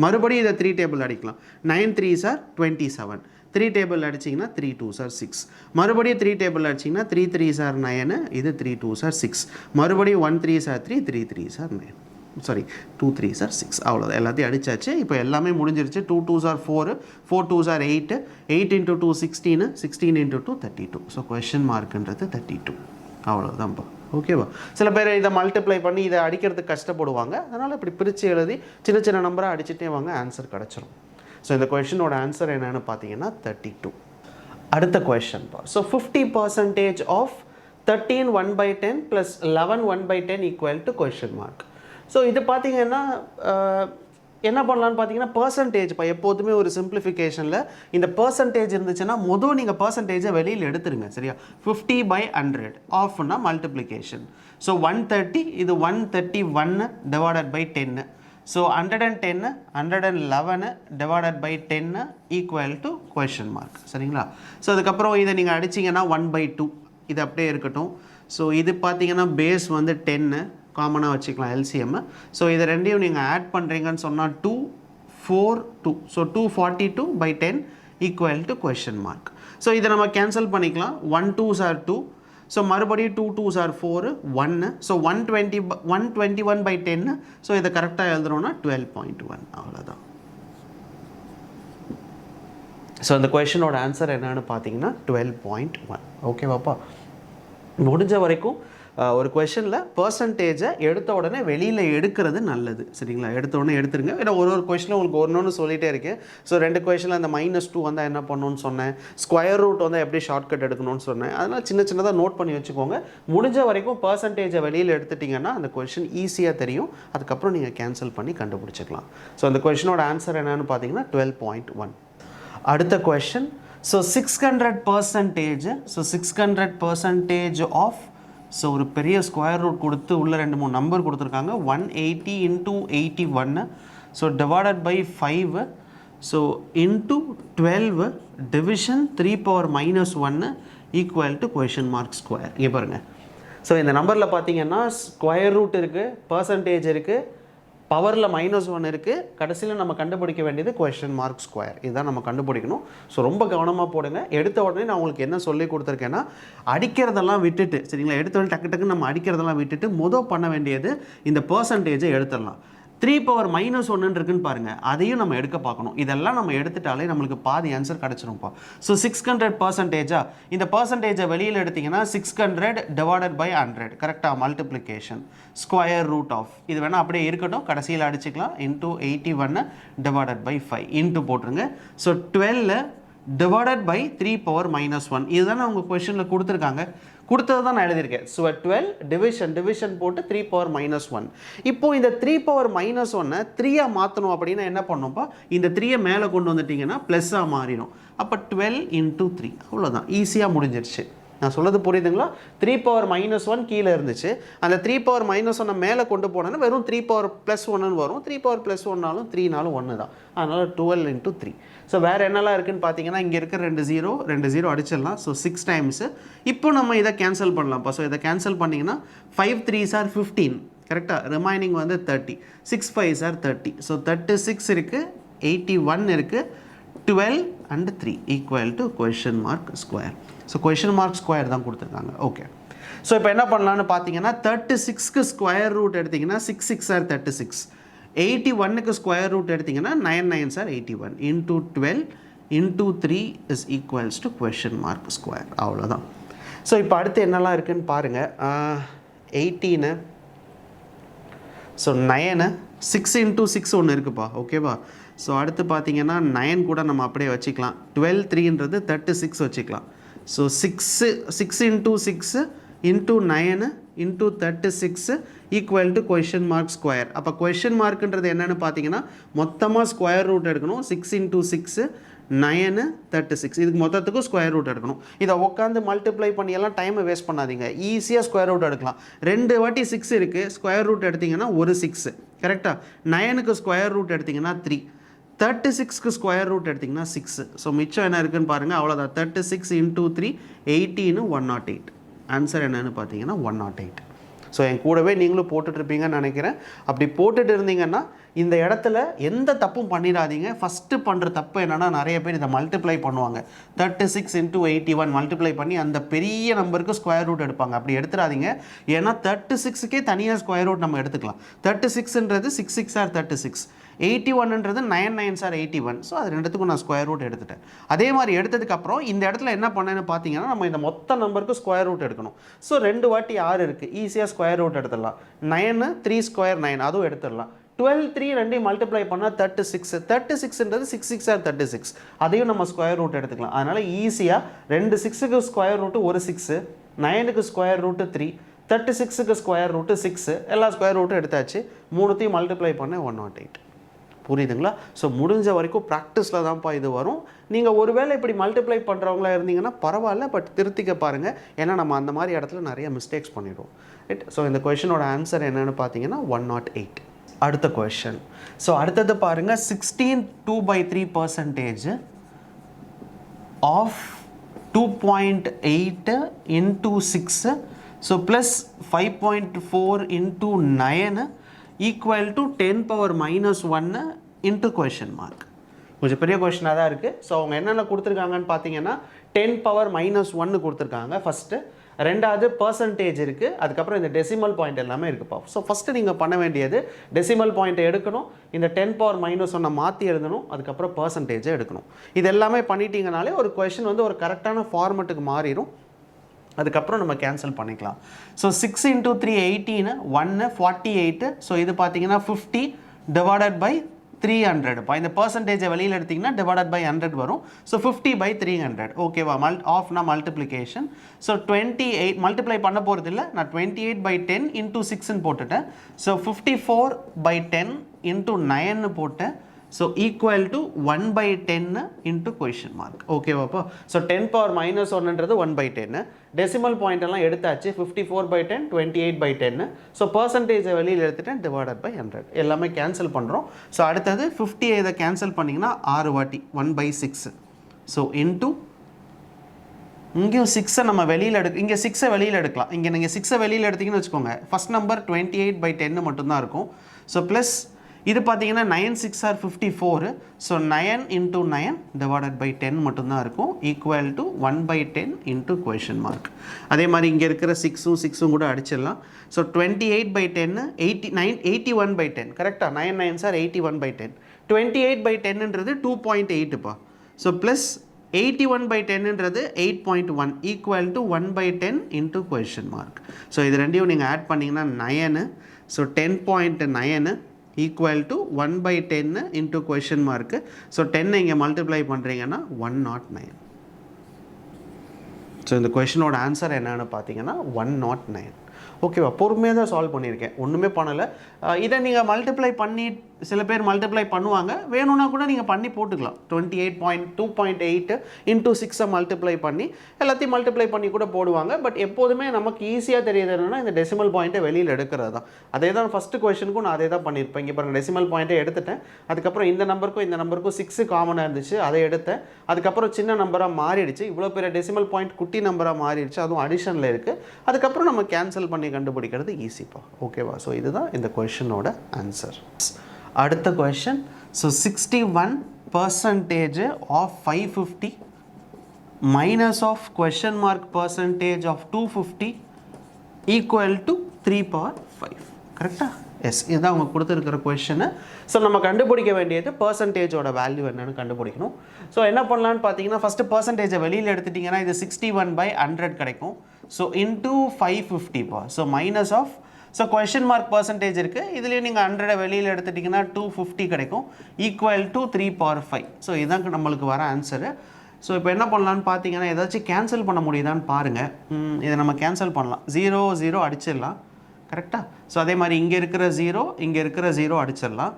மறுபடியும் இதை 3 டேபிள் அடிக்கலாம். 9 3s are 27. 3 டேபிள் அடிச்சிங்கன்னா 3 2s are 6. மறுபடியும் 3 டேபிள் அடிச்சிங்கன்னா 3 3s are 9, இது 3 2s are 6. மறுபடியும் 1 3s are 3, 3 3s are 9. Sorry 2 3s are 6. அவ்வளோதான், எல்லாத்தையும் அடித்தாச்சு. இப்போ எல்லாமே முடிஞ்சிருச்சு. 2 2s are 4, 4 2s are 8, 8 into 2 16, 16 into 2 32. So question மார்க்குன்றது 32. அவ்வளோதான்ப்பா. ஓகேவா. சில பேர் இதை மல்டிப்ளை பண்ணி இதை அடிக்கிறதுக்கு கஷ்டப்படுவாங்க. அதனால் இப்படி பிரித்து எழுதி சின்ன சின்ன நம்பராக அடிச்சுட்டே வாங்க, ஆன்சர் கிடச்சிரும். ஸோ இந்த கொஷினோட ஆன்சர் என்னென்னு பார்த்தீங்கன்னா 32. அடுத்த கொஷின்ப்பா. So 50% of 13 1/10 + 11 1/10 equal to question mark. So இது பார்த்தீங்கன்னா என்ன பண்ணலான்னு பார்த்தீங்கன்னா பர்சன்டேஜ். இப்போ எப்போதுமே ஒரு சிம்பிளிஃபிகேஷனில் இந்த பர்சன்டேஜ் இருந்துச்சுன்னா மொதல் நீங்கள் பர்சன்டேஜை வெளியில் எடுத்துருங்க. சரியா. 50/100 ஆஃப்னா மல்டிப்ளிகேஷன். ஸோ 130, இது 131 divided by 10. So 110 111 divided by 10 equal to question mark. சரிங்களா. ஸோ அதுக்கப்புறம் இதை நீங்கள் அடிச்சிங்கன்னா 1/2 இது அப்படியே இருக்கட்டும். ஸோ இது பார்த்தீங்கன்னா பேஸ் வந்து 10 காமனாக வச்சுக்கலாம் எல்சிஎம். ஸோ இதை ரெண்டையும் நீங்கள் ஆட் பண்ணுறீங்கன்னு சொன்னால் 2 4 2. So 242/10 equal to question mark. So இதை நம்ம கேன்சல் பண்ணிக்கலாம். 1 2s are 2. ஸோ மறுபடியும் 2 2s are 4, 1. ஸோ 121/10. ஸோ இதை கரெக்டாக எழுதுறோன்னா 12.1. அவ்வளோதான். ஸோ அந்த கொஷினோட ஆன்சர் என்னன்னு பார்த்தீங்கன்னா 12.1. ஓகேவாப்பா. முடிஞ்ச வரைக்கும் ஒரு கொஷனில் பர்சன்டேஜை எடுத்த உடனே வெளியில் எடுக்கிறது நல்லது. சரிங்களா. எடுத்த உடனே எடுத்துருங்க. ஏன்னா ஒரு கொஷனில் உங்களுக்கு ஒன்று சொல்லிகிட்டே இருக்கேன். ஸோ 2 கொஷனில் அந்த -2 வந்தால் என்ன பண்ணணும்னு சொன்னேன். ஸ்கொயர் ரூட் வந்து எப்படி ஷார்ட்கட் எடுக்கணும்னு சொன்னேன். அதனால் சின்ன சின்னதாக நோட் பண்ணி வச்சுக்கோங்க. முடிஞ்ச வரைக்கும் பர்சன்டேஜை வெளியில் எடுத்துட்டிங்கன்னா அந்த கொஷின் ஈஸியாக தெரியும். அதுக்கப்புறம் நீங்கள் கேன்சல் பண்ணி கண்டுபிடிச்சிக்கலாம். ஸோ அந்த கொஷினோட ஆன்சர் என்னன்னு பார்த்தீங்கன்னா 12.1. அடுத்த question. So 600%. So 600% of. So ஒரு பெரிய ஸ்கொயர் ரூட் கொடுத்து உள்ள 2 3 நம்பர் கொடுத்துருக்காங்க. 180 into 81. So divided by 5. So into 12 division 3⁻⁻1 equal to question mark square. இங்கே பாருங்கள். ஸோ இந்த நம்பரில் பார்த்தீங்கன்னா ஸ்கொயர் ரூட் இருக்குது, பர்சன்டேஜ் இருக்குது, பவரில் -1 இருக்குது. கடைசியில் நம்ம கண்டுபிடிக்க வேண்டியது கொஷின் மார்க் ஸ்கொயர். இதுதான் நம்ம கண்டுபிடிக்கணும். ஸோ ரொம்ப கவனமாக போடுங்க. எடுத்த உடனே நான் உங்களுக்கு என்ன சொல்லி கொடுத்துருக்கேன்னா அடிக்கிறதெல்லாம் விட்டுட்டு, சரிங்களா, எடுத்த உடனே டக்கு நம்ம அடிக்கிறதெல்லாம் விட்டுட்டு பண்ண வேண்டியது இந்த பர்சன்டேஜை எடுத்துடலாம். 3⁻⁻1 இருக்குன்னு பாருங்கள், அதையும் நம்ம எடுக்க பார்க்கணும். இதெல்லாம் நம்ம எடுத்துட்டாலே நம்மளுக்கு பாதி ஆன்சர் கிடச்சிரும்ப்பா. ஸோ 600%. இந்த பர்சன்டேஜை வெளியில் எடுத்திங்கன்னா 600 டிவைடட் பை 100. கரெக்டாக மல்டிப்ளிகேஷன் ஸ்கொயர் ரூட் ஆஃப். இது வேணால் அப்படியே இருக்கட்டும், கடைசியில் அடிச்சுக்கலாம். இன்ட்டு 81 டிவைடட் பை 5 இன்ட்டு போட்டுருங்க. So 12 divided by 3⁻⁻1. இதுதானே அவங்க கொஷனில் கொடுத்துருக்காங்க. கொடுத்தது தான் நான் எழுதியிருக்கேன். ஸோ 12 டிவிஷன் போட்டு 3⁻⁻1. இப்போ இந்த 3⁻⁻1 3 மாற்றணும் அப்படின்னா என்ன பண்ணோம்ப்பா, இந்த 3 மேலே கொண்டு வந்துட்டிங்கன்னா ப்ளஸ்ஸாக மாறிடும். அப்போ 12 into 3. அவ்வளோதான், ஈஸியாக முடிஞ்சிருச்சு. நான் சொல்கிறது புரியுதுங்களா. 3⁻⁻1 கீழே இருந்துச்சு. அந்த 3⁻⁻1 மேலே கொண்டு போனோன்னா வெறும் 3⁻+1 வரும். 3⁻+1 3 1 தான். அதனால் 12 into 3. ஸோ வேறு என்னெல்லாம் இருக்குதுன்னு பார்த்தீங்கன்னா இங்கே இருக்க 2 0 அடிச்சிடலாம். So 6 times. இப்போ நம்ம இதை கேன்சல் பண்ணலாம்ப்பா. ஸோ இதை கேன்சல் பண்ணிங்கன்னா 5 3s are 15. கரெக்டாக. ரிமைனிங் வந்து 30. 6 5s are 30. ஸோ 36 இருக்குது, 81 இருக்குது, 12 and 3 equal to question mark square. So question mark square தான் கொடுத்துருக்காங்க. ஓகே. ஸோ இப்போ என்ன பண்ணலான்னு பார்த்தீங்கன்னா 36க்கு ஸ்கொயர் ரூட் எடுத்திங்கன்னா 6 6 are 36. 81க்கு ஸ்கொயர் ரூட் எடுத்திங்கன்னா 9 9s are 81. Into 12 into 3 is equals to question mark square. அவ்வளோதான். ஸோ இப்போ அடுத்து என்னெல்லாம் இருக்குதுன்னு பாருங்கள். 18. ஸோ 9 6 into 6 ஒன்று இருக்குப்பா ஓகேவா. ஸோ அடுத்து பார்த்தீங்கன்னா 9 கூட நம்ம அப்படியே வச்சுக்கலாம். 12 3ன்றது 36 வச்சுக்கலாம். So 6 into 6 into 9 into 36 equal to question mark square. அப்போ கொஷின் மார்க்குன்றது என்னென்னு பார்த்தீங்கன்னா மொத்தமாக ஸ்கொயர் ரூட் எடுக்கணும். 6 into 6 9 36 இதுக்கு மொத்தத்துக்கும் ஸ்கொயர் ரூட் எடுக்கணும். இதை உட்காந்து மல்டிப்ளை பண்ணியெல்லாம் டைமை வேஸ்ட் பண்ணாதீங்க. ஈஸியாக ஸ்கொயர் ரூட் எடுக்கலாம். 2 வாட்டி 6 இருக்குது, ஸ்கொயர் ரூட் எடுத்திங்கன்னா ஒரு 6 கரெக்டாக. 9க்கு ஸ்கொயர் ரூட் எடுத்திங்கன்னா 3, 36க்கு ஸ்கொயர் ரூட் எடுத்திங்கன்னா 6. ஸோ மிச்சம் என்ன இருக்குதுன்னு பாருங்கள், அவ்வளோதான். 36 into 3 18 108. ஆன்சர் என்னன்னு பார்த்தீங்கன்னா 108. ஸோ என் கூடவே நீங்களும் போட்டுட்ருப்பீங்கன்னு நினைக்கிறேன். அப்படி போட்டுட்டு இருந்தீங்கன்னா இந்த இடத்துல எந்த தப்பும் பண்ணிடாதீங்க. ஃபஸ்ட்டு பண்ணுற தப்பு என்னென்னா நிறைய பேர் இதை மல்டிப்ளை பண்ணுவாங்க. 36 into 81 மல்டிப்ளை பண்ணி அந்த பெரிய நம்பருக்கு ஸ்கொயர் ரூட் எடுப்பாங்க. அப்படி எடுத்துடாதீங்க. ஏன்னா 36க்கே தனியாக ஸ்கொயர் ரூட் நம்ம எடுத்துக்கலாம். 36ன்றது 6 6 ஆர் 36, 81ன்றது 9 9 ஆர் 81. ஸோ அது ரெண்டுத்துக்கும் நான் ஸ்கொயர் ரூட் எடுத்துட்டேன். அதே மாதிரி எடுத்ததுக்கப்புறம் இந்த இடத்துல என்ன பண்ணேன்னு பார்த்தீங்கன்னா நம்ம இந்த மொத்த நம்பருக்கு ஸ்கொயர் ரூட் எடுக்கணும். ஸோ 2 வாட்டி 6 இருக்குது, ஈஸியாக ஸ்கொயர் ரூட் எடுத்துடலாம். 9 3 ஸ்கொயர் 9 அதுவும் எடுத்துடலாம். 12 3 ரெண்டையும் மல்டிப்ளை பண்ணால் 36, 36ன்றது 6 6 ஆர் 36, அதையும் நம்ம ஸ்கொயர் ரூட் எடுத்துக்கலாம். அதனால் ஈஸியாக 2 6க்கு ஸ்கொயர் ரூட்டு ஒரு 6, 9க்கு ஸ்கொயர் ரூட்டு 3, 36க்கு ஸ்கொயர் ரூட்டு 6, எல்லா ஸ்கொயர் ரூட்டும் எடுத்தாச்சு. மூணுத்தையும் மல்டிப்ளை பண்ண 108. புரியுதுங்களா? ஸோ முடிஞ்ச வரைக்கும் ப்ராக்டிஸில் தான்ப்பா இது வரும். நீங்கள் ஒருவேளை இப்படி மல்டிப்ளை பண்ணுறவங்களா இருந்தீங்கன்னா பரவாயில்ல, பட் திருத்திக்க பாருங்கள். ஏன்னா நம்ம அந்த மாதிரி இடத்துல நிறைய மிஸ்டேக்ஸ் பண்ணிடுவோம். ரைட். ஸோ இந்த கொஷனோட ஆன்சர் என்னென்னு பார்த்தீங்கன்னா 108. அடுத்த கொஷன். ஸோ அடுத்தது பாருங்கள், 16 2/3% of 2.8 into 6 so plus 5.4 into 9 equal to 10 power -1 into question mark. கொஞ்சம் பெரிய கொஷினாக தான் இருக்குது. ஸோ அவங்க என்னென்ன கொடுத்துருக்காங்கன்னு பார்த்தீங்கன்னா 10 power -1 கொடுத்துருக்காங்க ஃபஸ்ட்டு. ரெண்டாவது பர்சன்டேஜ் இருக்குது, அதுக்கப்புறம் இந்த டெசிமல் பாயிண்ட் எல்லாமே இருக்குப்பா. ஸோ ஃபஸ்ட்டு நீங்கள் பண்ண வேண்டியது டெசிமல் பாயிண்ட்டை எடுக்கணும், இந்த 10 power -1 மாற்றி எழுதணும், அதுக்கப்புறம் பர்சன்டேஜை எடுக்கணும். இது எல்லாமே பண்ணிட்டீங்கனாலே ஒரு கொஷின் வந்து ஒரு கரெக்டான ஃபார்மெட்டுக்கு மாறிடும். அதுக்கப்புறம் நம்ம கேன்சல் பண்ணிக்கலாம். So 6 into 3 18 1 48. ஸோ இது பார்த்தீங்கன்னா 50 டிவைடட் பை 300. இந்த பர்சன்டேஜை வெளியில் எடுத்திங்கன்னா டிவைடட் பை 100 வரும். ஸோ 50/300 ஓகேவா. ஆஃப்னா மல்டிப்ளிகேஷன். ஸோ 28 மல்டிப்ளை பண்ண போகிறது இல்லை, நான் 28/10 into 6ன்னு போட்டுட்டேன். ஸோ 54/10 into 9ன்னு போட்டேன். So equal to 1/10 into question mark. ஓகேவாப்பா. ஸோ 10 power -1ன்றது 1/10. டெசிமல் பாயிண்ட் எல்லாம் எடுத்தாச்சு. 54/10 28/10. ஸோ பர்சன்டேஜை வெளியில் எடுத்துட்டேன், டிவைடட் பை 100. எல்லாமே கேன்சல் பண்ணுறோம். ஸோ அடுத்தது 50 இதை கேன்சல் பண்ணிங்கன்னா 6 வாட்டி 1/6. ஸோ இன்ட்டு இங்கேயும் 6 நம்ம வெளியில் இங்கே 6 வெளியில் எடுக்கலாம். இங்கே நீங்கள் 6 வெளியில் எடுத்திங்கன்னு வச்சுக்கோங்க, ஃபஸ்ட் நம்பர் 28/10 மட்டும்தான் இருக்கும். ஸோ ப்ளஸ் இது பார்த்தீங்கன்னா 9 6 are 54. So 9 into 9 divided by 10 மட்டும்தான் இருக்கும், equal to 1/10 into question mark. அதே மாதிரி இங்கே இருக்கிற 6ம் கூட அடிச்சிடலாம். ஸோ 28/10 81/10 கரெக்டாக. 9 9 ஆர் 81/10. 28/10ன்றது 2.8ப்பா. ஸோ ப்ளஸ் 81/10ன்றது 8.1 equal to 1/10 into question mark. So இது ரெண்டையும் நீங்கள் ஆட் பண்ணிங்கன்னா 9. So 10.9 equal to 1/10 into question mark. So 10 இங்கே மல்டிப்ளை பண்ணுறீங்கன்னா 109. ஸோ இந்த கொஷினோட ஆன்சர் என்னென்னு பார்த்தீங்கன்னா 109. ஓகேவா. பொறுமையாக தான் சால்வ் பண்ணியிருக்கேன், ஒன்றுமே பண்ணலை. இதை நீங்கள் மல்டிப்ளை பண்ணி சில பேர் மல்டிப்ளை பண்ணுவாங்க, வேணும்னா கூட நீங்கள் பண்ணி போட்டுக்கலாம். 2.8 இன்ட்டு 6 மல்டிப்ளை பண்ணி எல்லாத்தையும் மல்டிப்ளை பண்ணி கூட போடுவாங்க. பட் எப்போதுமே நமக்கு ஈஸியாக தெரியுது என்னென்னா இந்த டெசிமல் பாயிண்ட்டை வெளியில் எடுக்கிறது தான். அதே தான் ஃபஸ்ட்டு கொஷனுக்கும் நான் அதே தான் பண்ணியிருப்பேன். இங்கே பாருங்கள், டெசிமல் பாயிண்ட்டை எடுத்துட்டேன். அதுக்கப்புறம் இந்த நம்பருக்கும் 6 காமனாக இருந்துச்சு, அதை எடுத்தேன். அதுக்கப்புறம் சின்ன நம்பராக மாறிடுச்சு, இவ்வளோ பெரிய டெசிமல் பாயிண்ட் குட்டி நம்பராக மாறிடுச்சு, அதுவும் அடிஷனில் இருக்குது. அதுக்கப்புறம் நம்ம கேன்சல் பண்ணி கண்டுபிடிக்கிறது ஈஸிப்பா. ஓகேவா. ஸோ இதுதான் இந்த கொஷனோட ஆன்சர். அடுத்த question. So 61% of 550 minus of question mark percentage of 250 equal to 3/5. கரெக்டாக? எஸ், இதுதான் அவங்க கொடுத்துருக்கிற கொஷனு. ஸோ நம்ம கண்டுபிடிக்க வேண்டியது பர்சன்டேஜோட வேல்யூ என்னென்னு கண்டுபிடிக்கணும். ஸோ என்ன பண்ணலான்னு பார்த்தீங்கன்னா ஃபஸ்ட்டு பர்சன்டேஜை வெளியில் எடுத்துட்டிங்கன்னா இது 61/100 கிடைக்கும். ஸோ இன்டூ 550பா. So minus of so question mark percentage இருக்குது. இதுலேயும் நீங்கள் 100 வெளியில் எடுத்துட்டிங்கன்னா 250 கிடைக்கும், ஈக்குவல் டு 3 பவர் 5. ஸோ இதுதான் நம்மளுக்கு வர ஆன்சரு. ஸோ இப்போ என்ன பண்ணலான்னு பார்த்தீங்கன்னா ஏதாச்சும் கேன்சல் பண்ண முடியுதான்னு பாருங்கள். இதை நம்ம கேன்சல் பண்ணலாம். 0 0 அடிச்சிடலாம், கரெக்டாக. ஸோ அதே மாதிரி இங்கே இருக்கிற 0 இங்கே இருக்கிற 0 அடிச்சிடலாம்.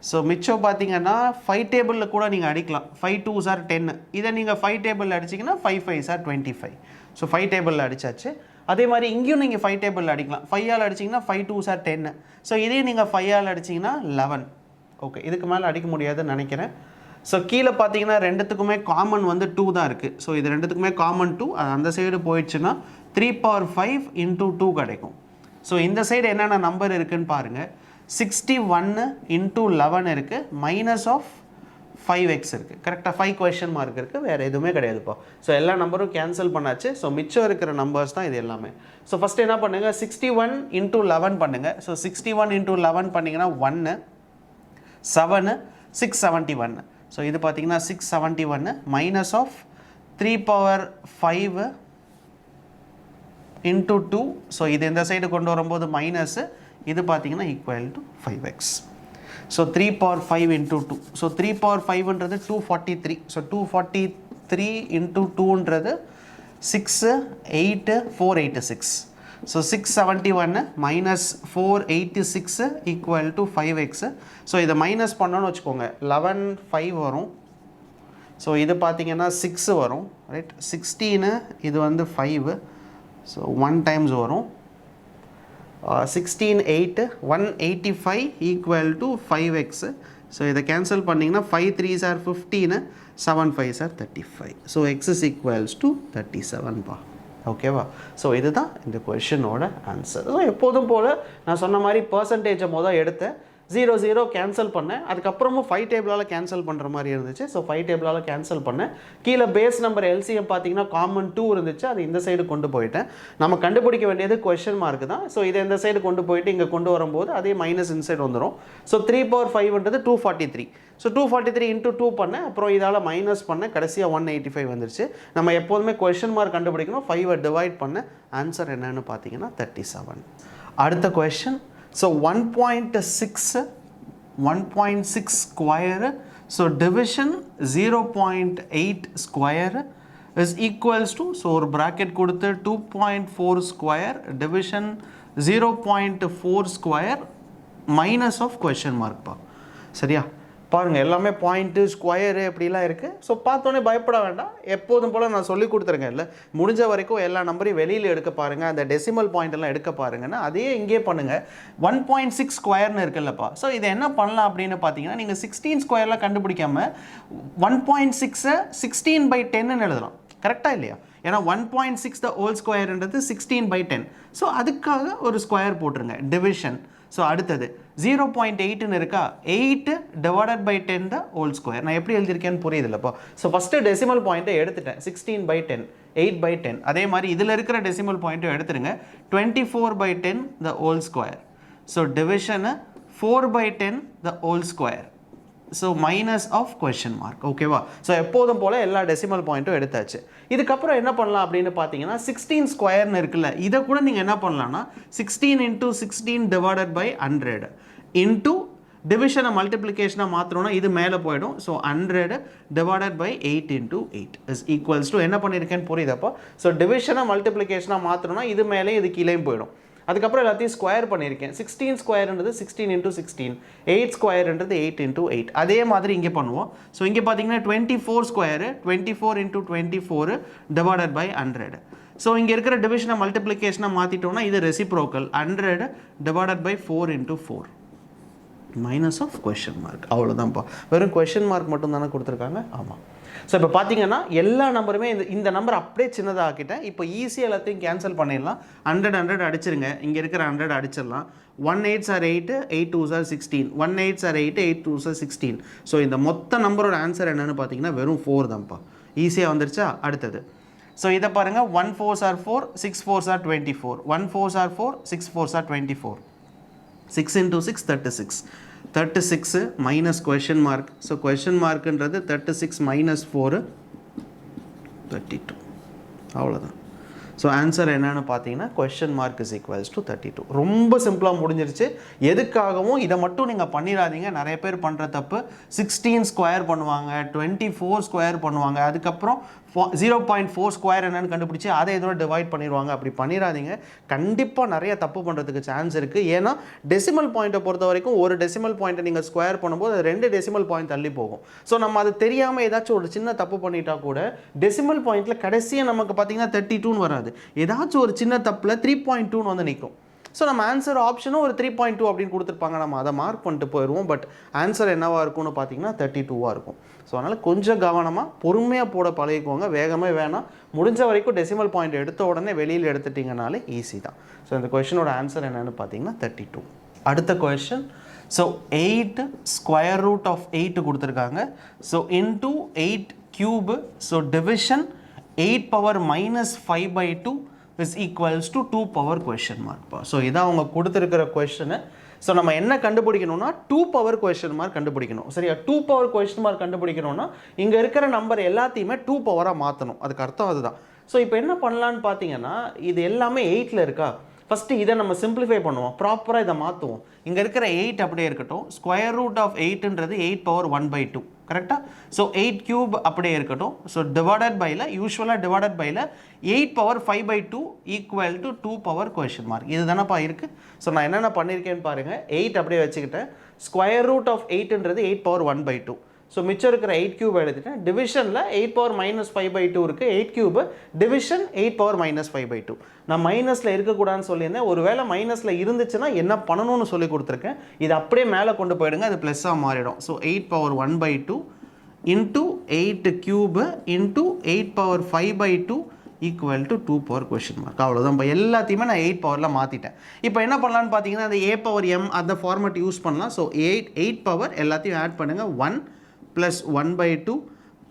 ஸோ மிச்சம் பார்த்தீங்கன்னா 5 டேபிளில் கூட நீங்கள் அடிக்கலாம். 5 2s are 10. இதை நீங்கள் 5 டேபிளில் அடிச்சிங்கன்னா 5 5s are 25. ஸோ 5 டேபிளில் அடித்தாச்சு. அதே மாதிரி இங்கேயும் நீங்கள் 5 டேபிளில் அடிக்கலாம். 5 ஆல் அடிச்சிங்கன்னா 5 2s are 10. ஸோ இதே நீங்கள் 5 ஆல் அடிச்சிங்கன்னா 11. ஓகே, இதுக்கு மேலே அடிக்க முடியாதுன்னு நினைக்கிறேன். ஸோ கீழே பார்த்தீங்கன்னா ரெண்டுத்துக்குமே காமன் வந்து 2 தான் இருக்குது. ஸோ இது ரெண்டுத்துக்குமே காமன் 2. அது அந்த சைடு போயிடுச்சுன்னா 3 பவர் 5 இன்ட்டு 2 கிடைக்கும். ஸோ இந்த சைடு என்னென்ன நம்பர் இருக்குதுன்னு பாருங்கள். 61 இன்ட்டு 11 இருக்குது, மைனஸ் ஆஃப் 5x இருக்குது, கரெக்டாக. 5 கொஷின் மார்க் இருக்குது, வேறு எதுவுமே கிடையாதுப்பா. ஸோ எல்லா நம்பரும் கேன்சல் பண்ணாச்சு. ஸோ மிச்சம் இருக்கிற நம்பர்ஸ் தான் இது எல்லாமே. ஸோ ஃபஸ்ட்டு என்ன பண்ணுங்கள், 61 இன்ட்டு 11 பண்ணுங்கள். ஸோ 61 இன்ட்டு 11 பண்ணிங்கன்னா 1 7 671. ஸோ இது பார்த்தீங்கன்னா 671 minus of 3 power 5 into 2. So இது இந்த சைடு கொண்டு வரும்போது மைனஸு, இது பார்த்தீங்கன்னா equal to 5x. So 3 power 5 into 2. So 3 power 5ன்றது 243. ஸோ 243 இன்ட்டு 2ன்றது 6 8 486. So 671 minus 486 equal to 5x. So இதை மைனஸ் பண்ணோன்னு வச்சுக்கோங்க, 11 5 வரும். ஸோ இது பார்த்தீங்கன்னா 6 வரும், ரைட். 16 இது வந்து 5. ஸோ 1 டைம்ஸ் வரும். 16 8 185 ஈக்குவல் டு 5x. ஸோ இதை கேன்சல் பண்ணிங்கன்னா 5 3s are 15, 7 5s are 35. So x is equals to 37 பா. ஓகேவா? ஸோ இதுதான் இந்த கொஷினோட ஆன்சர். ஸோ எப்போதும் போல் நான் சொன்ன மாதிரி பர்சன்டேஜை எடுத்தேன், 0 0 கேன்சல் பண்ணேன். அதுக்கப்புறமும் 5 டேபிளால் கேன்சல் பண்ணுற மாதிரி இருந்துச்சு. ஸோ 5 டேபிளால் கேன்சல் பண்ணேன். கீழே பேஸ் நம்பர் எல்சிஎம் பார்த்தீங்கன்னா காமன் 2 இருந்துச்சு, அது இந்த சைடு கொண்டு போயிட்டேன். நம்ம கண்டுபிடிக்க வேண்டியது கொஷின் மார்க் தான். ஸோ இதை இந்த சைடு கொண்டு போயிட்டு இங்கே கொண்டு வரும்போது அதே மைனஸ் இன்சைடு வந்துடும். ஸோ 3 பவர் 5ன்றது 243. ஸோ 243 இன்ட்டு 2 பண்ணேன், அப்புறம் இதால் மைனஸ் பண்ணேன், கடைசியாக 185 வந்துருச்சு. நம்ம எப்போதுமே கொஷின் மார்க் கண்டுபிடிக்கணும். 5 டிவைட் பண்ண ஆன்சர் என்னன்னு பார்த்தீங்கன்னா 37. அடுத்த question. So 1.6 square, so division 0.8 square is equals to, so ஒரு bracket கொடுத்து 2.4 square division 0.4 square minus of question mark பா. சரியா? பாருங்கள், எல்லாமே பாயிண்ட்டு ஸ்கொயரு இப்படிலாம் இருக்குது. ஸோ பார்த்தோன்னே பயப்பட வேண்டாம். எப்போதும் போல் நான் சொல்லி கொடுத்துருக்கேன் இல்லை, முடிஞ்ச வரைக்கும் எல்லா நம்பரையும் வெளியில் எடுக்க பாருங்கள், அந்த டெசிமல் பாயிண்டெல்லாம் எடுக்க பாருங்கன்னா அதே இங்கே பண்ணுங்கள். 1.6 ஸ்கொயர்னு இருக்குல்லப்பா. ஸோ இதை என்ன பண்ணலாம் அப்படின்னு பார்த்தீங்கன்னா, நீங்கள் 16 ஸ்கொயர்லாம் கண்டுபிடிக்காமல் 1.6 16/10 எழுதலாம். கரெக்டாக இல்லையா? ஏன்னா 1.6 த ஹோல் ஸ்கொயர்ன்றது 16/10. ஸோ அதுக்காக ஒரு ஸ்கொயர் போட்டுருங்க, டிவிஷன். ஸோ அடுத்தது 0.8ன்னு இருக்கா, 8 divided by 10 the whole square. நான் எப்படி எழுதியிருக்கேன்னு புரியுதுல்லப்பா. ஸோ ஃபஸ்ட்டு டெசிமல் பாயிண்ட்டை எடுத்துட்டேன், 16/10 8/10. அதே மாதிரி இதில் இருக்கிற டெசிமல் பாயிண்ட்டும் எடுத்துருங்க, 24/10 the whole square. So division 4/10 the whole square. So minus of question mark. ஓகேவா? ஸோ எப்போதும் போல் எல்லா டெசிமல் பாயிண்ட்டும் எடுத்தாச்சு. இதுக்கப்புறம் என்ன பண்ணலாம் அப்படின்னு பார்த்தீங்கன்னா, 16 ஸ்கொயர்னு இருக்குல்ல, இதை கூட நீங்கள் என்ன பண்ணலாம்னா 16 × 16 டிவைடட் பை 100 இன்ட்டு டிவிஷனை மல்டிப்ளிகேஷனாக மாற்றணும்னா இது மேலே போயிடும். So 100 divided by 8 × 8 is equals to, என்ன பண்ணியிருக்கேன்னு புரியுதப்போ. ஸோ டிவிஷனை மல்டிப்ளிகேஷனாக மாற்றணும்னா இது மேலே இது கீழேயும் போயிடும். அதுக்கப்புறம் எல்லாத்தையும் ஸ்கொயர் பண்ணியிருக்கேன். 16 ஸ்கொயர்ன்றது 16 × 16, 8 ஸ்கொயர்ன்றது 8 × 8. அதே மாதிரி இங்கே பண்ணுவோம். ஸோ இங்கே பார்த்தீங்கன்னா 24 ஸ்கொயரு 24 × 24 டிவைடட் பை 100. ஸோ இங்கே இருக்கிற டிவிஷனை மல்டிப்ளிகேஷனாக மாற்றிட்டோம்னா இது reciprocal, 100 divided by 4 × 4 minus of question mark. அவ்வளோதான்ப்பா. வெறும் கொஷின் மார்க் மட்டும் தானே கொடுத்துருக்காங்க. ஆமாம். ஸோ இப்போ பார்த்தீங்கன்னா எல்லா நம்பருமே இந்த நம்பர் அப்படியே சின்னதாக ஆக்கிட்டேன். இப்போ ஈஸியாக எல்லாத்தையும் கேன்சல் பண்ணிடலாம். 100 அடிச்சிருங்க, இங்கே இருக்கிற 100 அடிச்சிடலாம். 1 8s are 8, 8 2s are 16, 1 8s are 8, 8 2s are 16. So இந்த மொத்த நம்பரோட ஆன்சர் என்னென்னு பார்த்தீங்கன்னா வெறும் 4 தான்ப்பா. ஈஸியாக வந்துருச்சா? அடுத்தது ஸோ இதை பாருங்கள், 1 4s are 4, 6 4s are 24, 1 4s are 4, 6 4s are 24, 6 × 6 36, 36 minus question mark. So question மார்க்குன்றது 36 - 4 32. அவ்வளோதான். ஸோ ஆன்சர் என்னன்னு பார்த்தீங்கன்னா question mark is equals to 32. ரொம்ப சிம்பிளாக முடிஞ்சிருச்சு. எதுக்காகவும் இதை மட்டும் நீங்கள் பண்ணிடாதீங்க. நிறைய பேர் பண்ணுற தப்பு 16 ஸ்கொயர் பண்ணுவாங்க, 24 ஸ்கொயர் பண்ணுவாங்க, அதுக்கப்புறம் 0.4 ஸ்கொயர் என்னன்னு கண்டுபிடிச்சி அதை இதோட டிவைட் பண்ணிடுவாங்க. அப்படி பண்ணிடாதீங்க. கண்டிப்பாக நிறைய தப்பு பண்ணுறதுக்கு சான்ஸ் இருக்குது. ஏன்னா டெசிமல் பாயிண்ட்டை பொறுத்த வரைக்கும் ஒரு டெசிமல் பாயிண்ட்டை நீங்கள் ஸ்கொயர் பண்ணும்போது அது 2 டெசிமல் பாயிண்ட் தள்ளி போகும். ஸோ நம்ம அது தெரியாமல் ஏதாச்சும் ஒரு சின்ன தப்பு பண்ணிட்டா கூட டெசிமல் பாயிண்ட்டில் கடைசியாக நமக்கு பார்த்தீங்கன்னா 32 வராது. ஏதாச்சும் ஒரு சின்ன தப்பில் 3.2 வந்து நிற்கும். ஸோ நம்ம ஆன்சர் ஆப்ஷனும் ஒரு 3.2 அப்படின்னு கொடுத்துருப்பாங்க. நம்ம அதை மார்க் பண்ணிட்டு போயிடுவோம். பட் ஆன்சர் என்னவாக இருக்கும்னு பார்த்தீங்கன்னா 32வாக இருக்கும். ஸோ அதனால் கொஞ்சம் கவனமாக பொறுமையாக போட பழகிக்கோங்க. வேகமே வேணாம். முடிஞ்ச வரைக்கும் டெசிமல் பாயிண்ட் எடுத்த உடனே வெளியில் எடுத்துட்டிங்கனாலே ஈஸி தான். ஸோ இந்த கொஷனோட ஆன்சர் என்னென்னு பார்த்தீங்கன்னா 32. அடுத்த question. So 8 square root of 8 கொடுத்துருக்காங்க. So into 8 cube. So division 8 power minus 5/2 is equals to 2 power question mark. So இதான் அவங்க கொடுத்துருக்கிற கொஷனு. ஸோ நம்ம என்ன கண்டுபிடிக்கணும்னா 2 power question mark கண்டுபிடிக்கணும். சரியா? 2 power question mark கண்டுபிடிக்கணும்னா இங்கே இருக்கிற நம்பர் எல்லாத்தையுமே 2 பவராக மாற்றணும். அதுக்கு அர்த்தம் அதுதான். ஸோ இப்போ என்ன பண்ணலான்னு பார்த்தீங்கன்னா இது எல்லாமே 8ல் இருக்கா. ஃபஸ்ட்டு இதை நம்ம சிம்பிளிஃபை பண்ணுவோம். ப்ராப்பராக இதை மாற்றுவோம். இங்கே இருக்கிற 8 அப்படியே இருக்கட்டும். ஸ்கொயர் ரூட் ஆஃப் 8ன்றது 8 பவர் 1/2. கரெக்டாக? ஸோ 8 கியூப் அப்படியே இருக்கட்டும். ஸோ டிவைடட் பையில் யூஸ்வலாக டிவைடட் பையில் 8 power 5/2 equal to 2 power question mark. இது தானப்பா இருக்குது. ஸோ நான் என்னென்ன பண்ணியிருக்கேன்னு பாருங்கள். 8 அப்படியே வச்சுக்கிட்டேன். ஸ்கொயர் ரூட் ஆஃப் 8ன்றது 8 பவர் 1/2. ஸோ மிச்சம் இருக்கிற 8 கியூப் எழுதிட்டேன். டிவிஷனில் 8 பவர் மைனஸ் 5/2 இருக்குது. 8 கியூபு டிவிஷன் 8 பவர் மைனஸ் 5/2. நான் மைனஸில் இருக்கக்கூடாதுன்னு சொல்லியிருந்தேன். ஒரு வேளை மைனஸில் இருந்துச்சுன்னா என்ன பண்ணணும்னு சொல்லி கொடுத்துருக்கேன். இது அப்படியே மேலே கொண்டு போயிடுங்க. அது ப்ளஸ்ஸாக மாறிடும். So 8 power 1/2 into 8 cube into 8 power 5/2 equal to 2 power question mark. அவ்வளோதான். இப்போ எல்லாத்தையுமே நான் 8 பவரில் மாற்றிட்டேன். இப்போ என்ன பண்ணலான்னு பார்த்தீங்கன்னா அந்த a பவர் m அந்த ஃபார்மேட் யூஸ் பண்ணலாம். ஸோ 8 பவர் எல்லாத்தையும் ஆட் பண்ணுங்கள். 1 + 1/2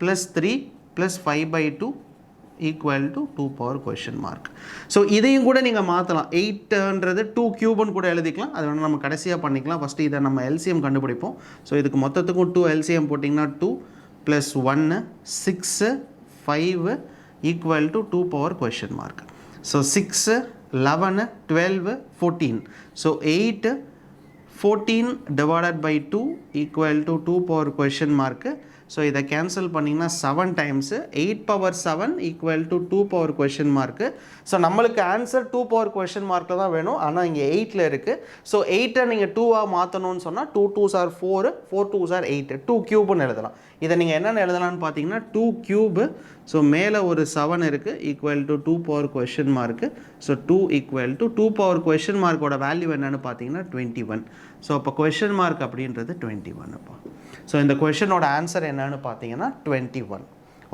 + 3 + 5/2 equal to 2 power question mark. So இதையும் கூட நீங்கள் மாற்றலாம். 8ன்றது 2 கியூப்னு கூட எழுதிக்கலாம். அது வேணால் நம்ம கடைசியாக பண்ணிக்கலாம். ஃபஸ்ட்டு இதை நம்ம எல்சிஎம் கண்டுபிடிப்போம். ஸோ இதுக்கு மொத்தத்துக்கும் 2 எல்சிஎம் போட்டிங்கன்னா 2 + 1 6 5 equal to 2 power question mark. So 6 11 12 14. So 8 14 divided by 2 equal to 2 power question mark. So இதை கேன்சல் பண்ணிங்கன்னா 7 times 8 power 7 equal to 2 power question mark. So நம்மளுக்கு ஆன்சர் 2 பவர் கொஷின் மார்க்கில் தான் வேணும். ஆனால் இங்கே 8ல் இருக்குது. ஸோ 8ஐ நீங்கள் 2ஆக மாற்றணும்னு சொன்னால் 2 2s are 4 4 2s are 8 2 கியூப்னு எழுதலாம். இதை நீங்கள் என்னென்னு எழுதலாம்னு பார்த்தீங்கன்னா 2 கியூபு. ஸோ மேலே ஒரு 7 இருக்குது equal to 2 power question mark. So 2 equal to 2 power question மார்க்கோட வேல்யூ என்னென்னு பார்த்தீங்கன்னா 21. ஸோ அப்போ கொஷின் மார்க் அப்படின்றது 21 அப்போ. ஸோ இந்த கொஷனோட ஆன்சர் என்னன்னு பார்த்தீங்கன்னா 21.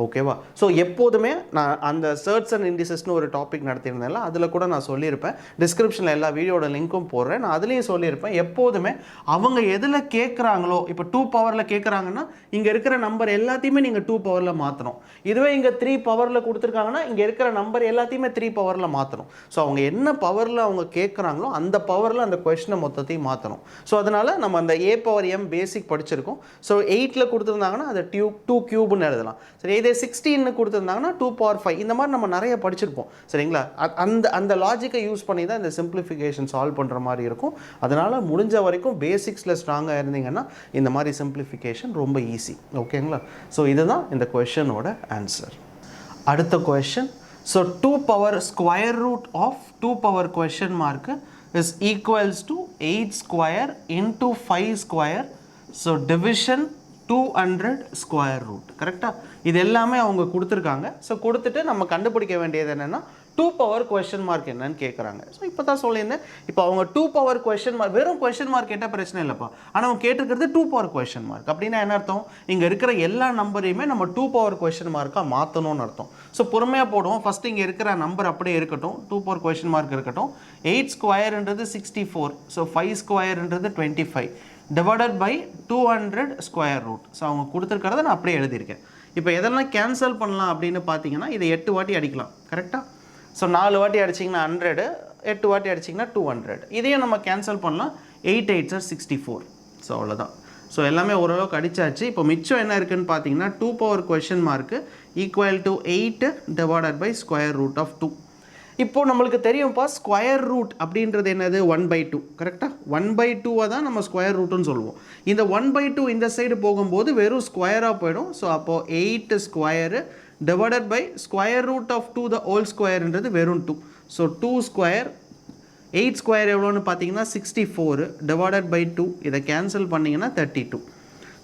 ஓகேவா? ஸோ எப்போதுமே நான் அந்த சர்ட்ஸ் அண்ட் இண்டிசஸ்னு ஒரு டாபிக் நடத்தியிருந்தேன்ல, அதில் கூட நான் சொல்லியிருப்பேன். டிஸ்கிரிப்ஷனில் எல்லா வீடியோட லிங்க்கும் போடுறேன். நான் அதுலேயும் சொல்லியிருப்பேன். எப்போதுமே அவங்க எதில் கேட்குறாங்களோ, இப்போ 2 பவரில் கேட்குறாங்கன்னா இங்கே இருக்கிற நம்பர் எல்லாத்தையுமே நீங்கள் 2 பவரில் மாற்றணும். இதுவே இங்கே 3 பவரில் கொடுத்துருக்காங்கன்னா இங்கே இருக்கிற நம்பர் எல்லாத்தையுமே 3 பவரில் மாற்றணும். ஸோ அவங்க என்ன பவரில் அவங்க கேட்குறாங்களோ அந்த பவரில் அந்த கொஷனை மொத்தத்தையும் மாற்றணும். ஸோ அதனால் நம்ம அந்த a பவர் m பேசிக் படிச்சிருக்கோம். ஸோ 8ல் கொடுத்துருந்தாங்கன்னா அதை 2 கியூப்னு எழுதலாம். சரி, இதே 16 கொடுத்துருந்தாங்கன்னா 2 பவர் 5. இந்த மாதிரி நம்ம நிறைய படிச்சிருப்போம். சரிங்களா? அந்த லாஜிக்கை யூஸ் பண்ணி தான் இந்த சிம்பிளிஃபிகேஷன் சால்வ் பண்ணுற மாதிரி இருக்கும். அதனால் முடிஞ்ச வரைக்கும் பேசிக்ஸில் ஸ்ட்ராங்காக இருந்தீங்கன்னா இந்த மாதிரி சிம்பிளிஃபிகேஷன் ரொம்ப ஈஸி. ஓகேங்களா? ஸோ இதுதான் இந்த கொஷனோட ஆன்சர். அடுத்த question. So 2 power square root of 2 power question mark is equals to 8 square into 5 square. So division 200 square root. கரெக்டாக? இது எல்லாமே அவங்க கொடுத்துருக்காங்க. ஸோ கொடுத்துட்டு நம்ம கண்டுபிடிக்க வேண்டியது என்னென்னா 2 பவர் கொஷன் மார்க் என்னன்னு கேட்குறாங்க. ஸோ இப்போ தான் சொல்லியிருந்தேன். இப்போ அவங்க 2 பவர் கொஷன் மார்க் வெறும் கொஷன் மார்க் கேட்டால் பிரச்சனை இல்லைப்பா. ஆனால் அவங்க கேட்டிருக்கிறது 2 பவர் கொஷன் மார்க். அப்படின்னா என்ன அர்த்தம்? இங்கே இருக்கிற எல்லா நம்பரையுமே நம்ம 2 பவர் கொஷன் மார்க்காக மாற்றணும்னு அர்த்தம். ஸோ பொறுமையாக போடுவோம். ஃபஸ்ட்டு இங்கே இருக்கிற நம்பர் அப்படியே இருக்கட்டும். 2 பவர் கொஷன் மார்க் இருக்கட்டும். 8 ஸ்கொயர்ன்றது 64. ஸோ 5 ஸ்கொயர்ன்றது 25 divided by 200 square root. So அவங்க கொடுத்துருக்கிறத நான் அப்படியே எழுதியிருக்கேன். இப்போ எதெல்லாம் கேன்சல் பண்ணலாம் அப்படின்னு பார்த்தீங்கன்னா இதை 8 வாட்டி அடிக்கலாம். கரெக்டாக? ஸோ 4 வாட்டி அடிச்சிங்கன்னா 100, 8 வாட்டி அடிச்சிங்கன்னா 200. இதையும் நம்ம கேன்சல் பண்ணலாம். 8 8s are 64. ஸோ அவ்வளோதான். ஸோ எல்லாமே ஓரளவுக்கு அடித்தாச்சு. இப்போ மிச்சம் என்ன இருக்குதுன்னு பார்த்தீங்கன்னா 2 power question mark equal to 8 divided by square root of 2. இப்போது நம்மளுக்கு தெரியும்ப்பா ஸ்கொயர் ரூட் அப்படின்றது என்னது 1/2 கரெக்டாக 1/2 தான் நம்ம ஸ்கொயர் ரூட்டுன்னு சொல்லுவோம். இந்த 1/2 இந்த சைடு போகும்போது வெறும் ஸ்கொயராக போயிடும். ஸோ அப்போது 8 square divided by square root of 2 the whole ஸ்கொயர்ன்றது வெறும் 2. ஸோ 2 ஸ்கொயர் 8 ஸ்கொயர் எவ்வளோன்னு பார்த்தீங்கன்னா 64 டிவைடட் பை 2 இதை கேன்சல் பண்ணிங்கன்னா 32.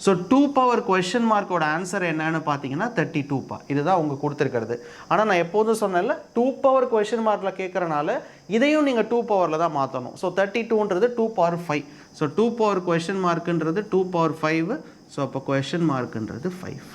ஸோ 2 பவர் கொஷின் மார்க்கோட ஆன்சர் என்னன்னு பார்த்தீங்கன்னா 32பா. இதுதான் அவங்க கொடுத்துருக்கிறது. ஆனால் நான் எப்போதும் சொன்னேன்ல 2 பவர் கொஷின் மார்க்கில் கேட்குறனால இதையும் நீங்கள் 2 பவரில் தான் மாற்றணும். ஸோ 32ன்றது 2 பவர் 5. ஸோ 2 பவர் கொஷின் மார்க்குன்றது 2 பவர் 5. ஸோ அப்போ கொஷின் மார்க்குன்றது 5.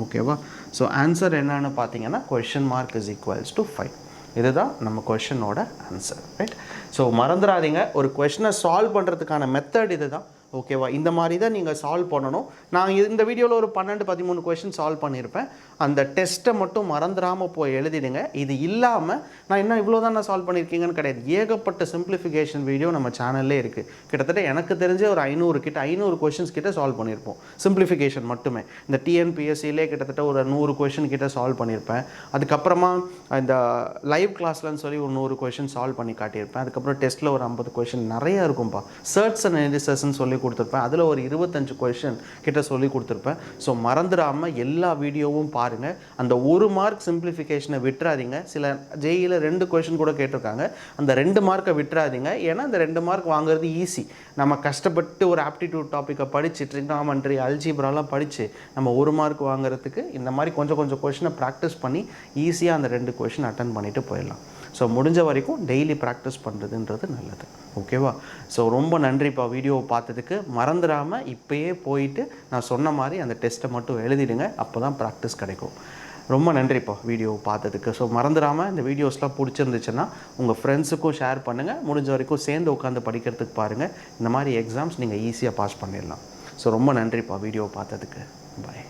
ஓகேவா? ஸோ ஆன்சர் என்னன்னு பார்த்தீங்கன்னா question mark is equals to 5. இதுதான் நம்ம கொஷினோட ஆன்சர், ரைட்? ஸோ மறந்துடாதீங்க, ஒரு கொஷினை சால்வ் பண்ணுறதுக்கான மெத்தட் இது தான். ஓகேவா? இந்த மாதிரி தான் நீங்கள் சால்வ் பண்ணணும். நான் இந்த வீடியோவில் ஒரு 12-13 கொஷின் சால்வ் பண்ணியிருப்பேன். அந்த டெஸ்ட்டை மட்டும் மறந்துடாமல் போய் எழுதிடுங்க. இது இல்லாமல் நான் இன்னும் இவ்வளோ தான் நான் சால்வ் பண்ணியிருக்கீங்கன்னு கிடையாது. ஏகப்பட்ட சிம்பிளிஃபிகேஷன் வீடியோ நம்ம சேனல்லே இருக்குது. கிட்டத்தட்ட எனக்கு தெரிஞ்ச ஒரு 500 கொஷின்ஸ் கிட்ட சால்வ் பண்ணியிருப்போம், சிம்பிளிஃபிகேஷன் மட்டுமே. இந்த டிஎன்பிஎஸ்சிலே கிட்டத்தட்ட ஒரு 100 கொஷின் கிட்ட சால்வ் பண்ணியிருப்பேன். அதுக்கப்புறமா இந்த லைவ் கிளாஸ்லன்னு சொல்லி ஒரு 100 கொஷின் சால்வ் பண்ணி காட்டியிருப்பேன். அதுக்கப்புறம் டெஸ்ட்டில் ஒரு 50 கொஷின் நிறையா இருக்கும்ப்பா. சர்ச் அண்ட் அனாலிசிஸ்ன்னு சொல்லி கொடுத்துருப்பேன். அதில் ஒரு 25 கொஷின் கிட்ட சொல்லி கொடுத்துருப்பேன். ஸோ மறந்துடாமல் எல்லா வீடியோவும் பாருங்கள். அந்த 1 மார்க் சிம்பிளிஃபிகேஷனை விட்டுறாதீங்க. சில ஜேஇயில் 2 கொஷின் கூட கேட்டிருக்காங்க. அந்த 2 மார்க்கை விட்டுறாதீங்க. ஏன்னா அந்த 2 மார்க் வாங்குறது ஈஸி. நம்ம கஷ்டப்பட்டு ஒரு ஆப்டிடியூட் டாப்பிக்கை படித்து ட்ரிக்னாமெட்ரி அல்ஜிப்ராலாம் படித்து நம்ம 1 மார்க் வாங்குறதுக்கு இந்த மாதிரி கொஞ்சம் கொஷினை ப்ராக்டிஸ் பண்ணி ஈஸியாக அந்த 2 கொஷின் அட்டன் பண்ணிவிட்டு போயிடலாம். ஸோ முடிஞ்ச வரைக்கும் டெய்லி ப்ராக்டிஸ் பண்ணுறதுன்றது நல்லது. ஓகேவா? ஸோ ரொம்ப நன்றிப்பா வீடியோவை பார்த்ததுக்கு. மறந்துடாமல் இப்போயே போயிட்டு நான் சொன்ன மாதிரி அந்த டெஸ்ட்டை மட்டும் எழுதிடுங்க. அப்போ தான் ப்ராக்டிஸ் கிடைக்கும். ரொம்ப நன்றிப்பா வீடியோவை பார்த்ததுக்கு. ஸோ மறந்துடாமல் இந்த வீடியோஸ்லாம் பிடிச்சிருந்துச்சுன்னா உங்கள் ஃப்ரெண்ட்ஸுக்கும் ஷேர் பண்ணுங்கள். முடிஞ்ச வரைக்கும் சேர்ந்து உட்காந்து படிக்கிறதுக்கு பாருங்கள். இந்த மாதிரி எக்ஸாம்ஸ் நீங்கள் ஈஸியாக பாஸ் பண்ணிடலாம். ஸோ ரொம்ப நன்றிப்பா வீடியோவை பார்த்ததுக்கு. பாய்.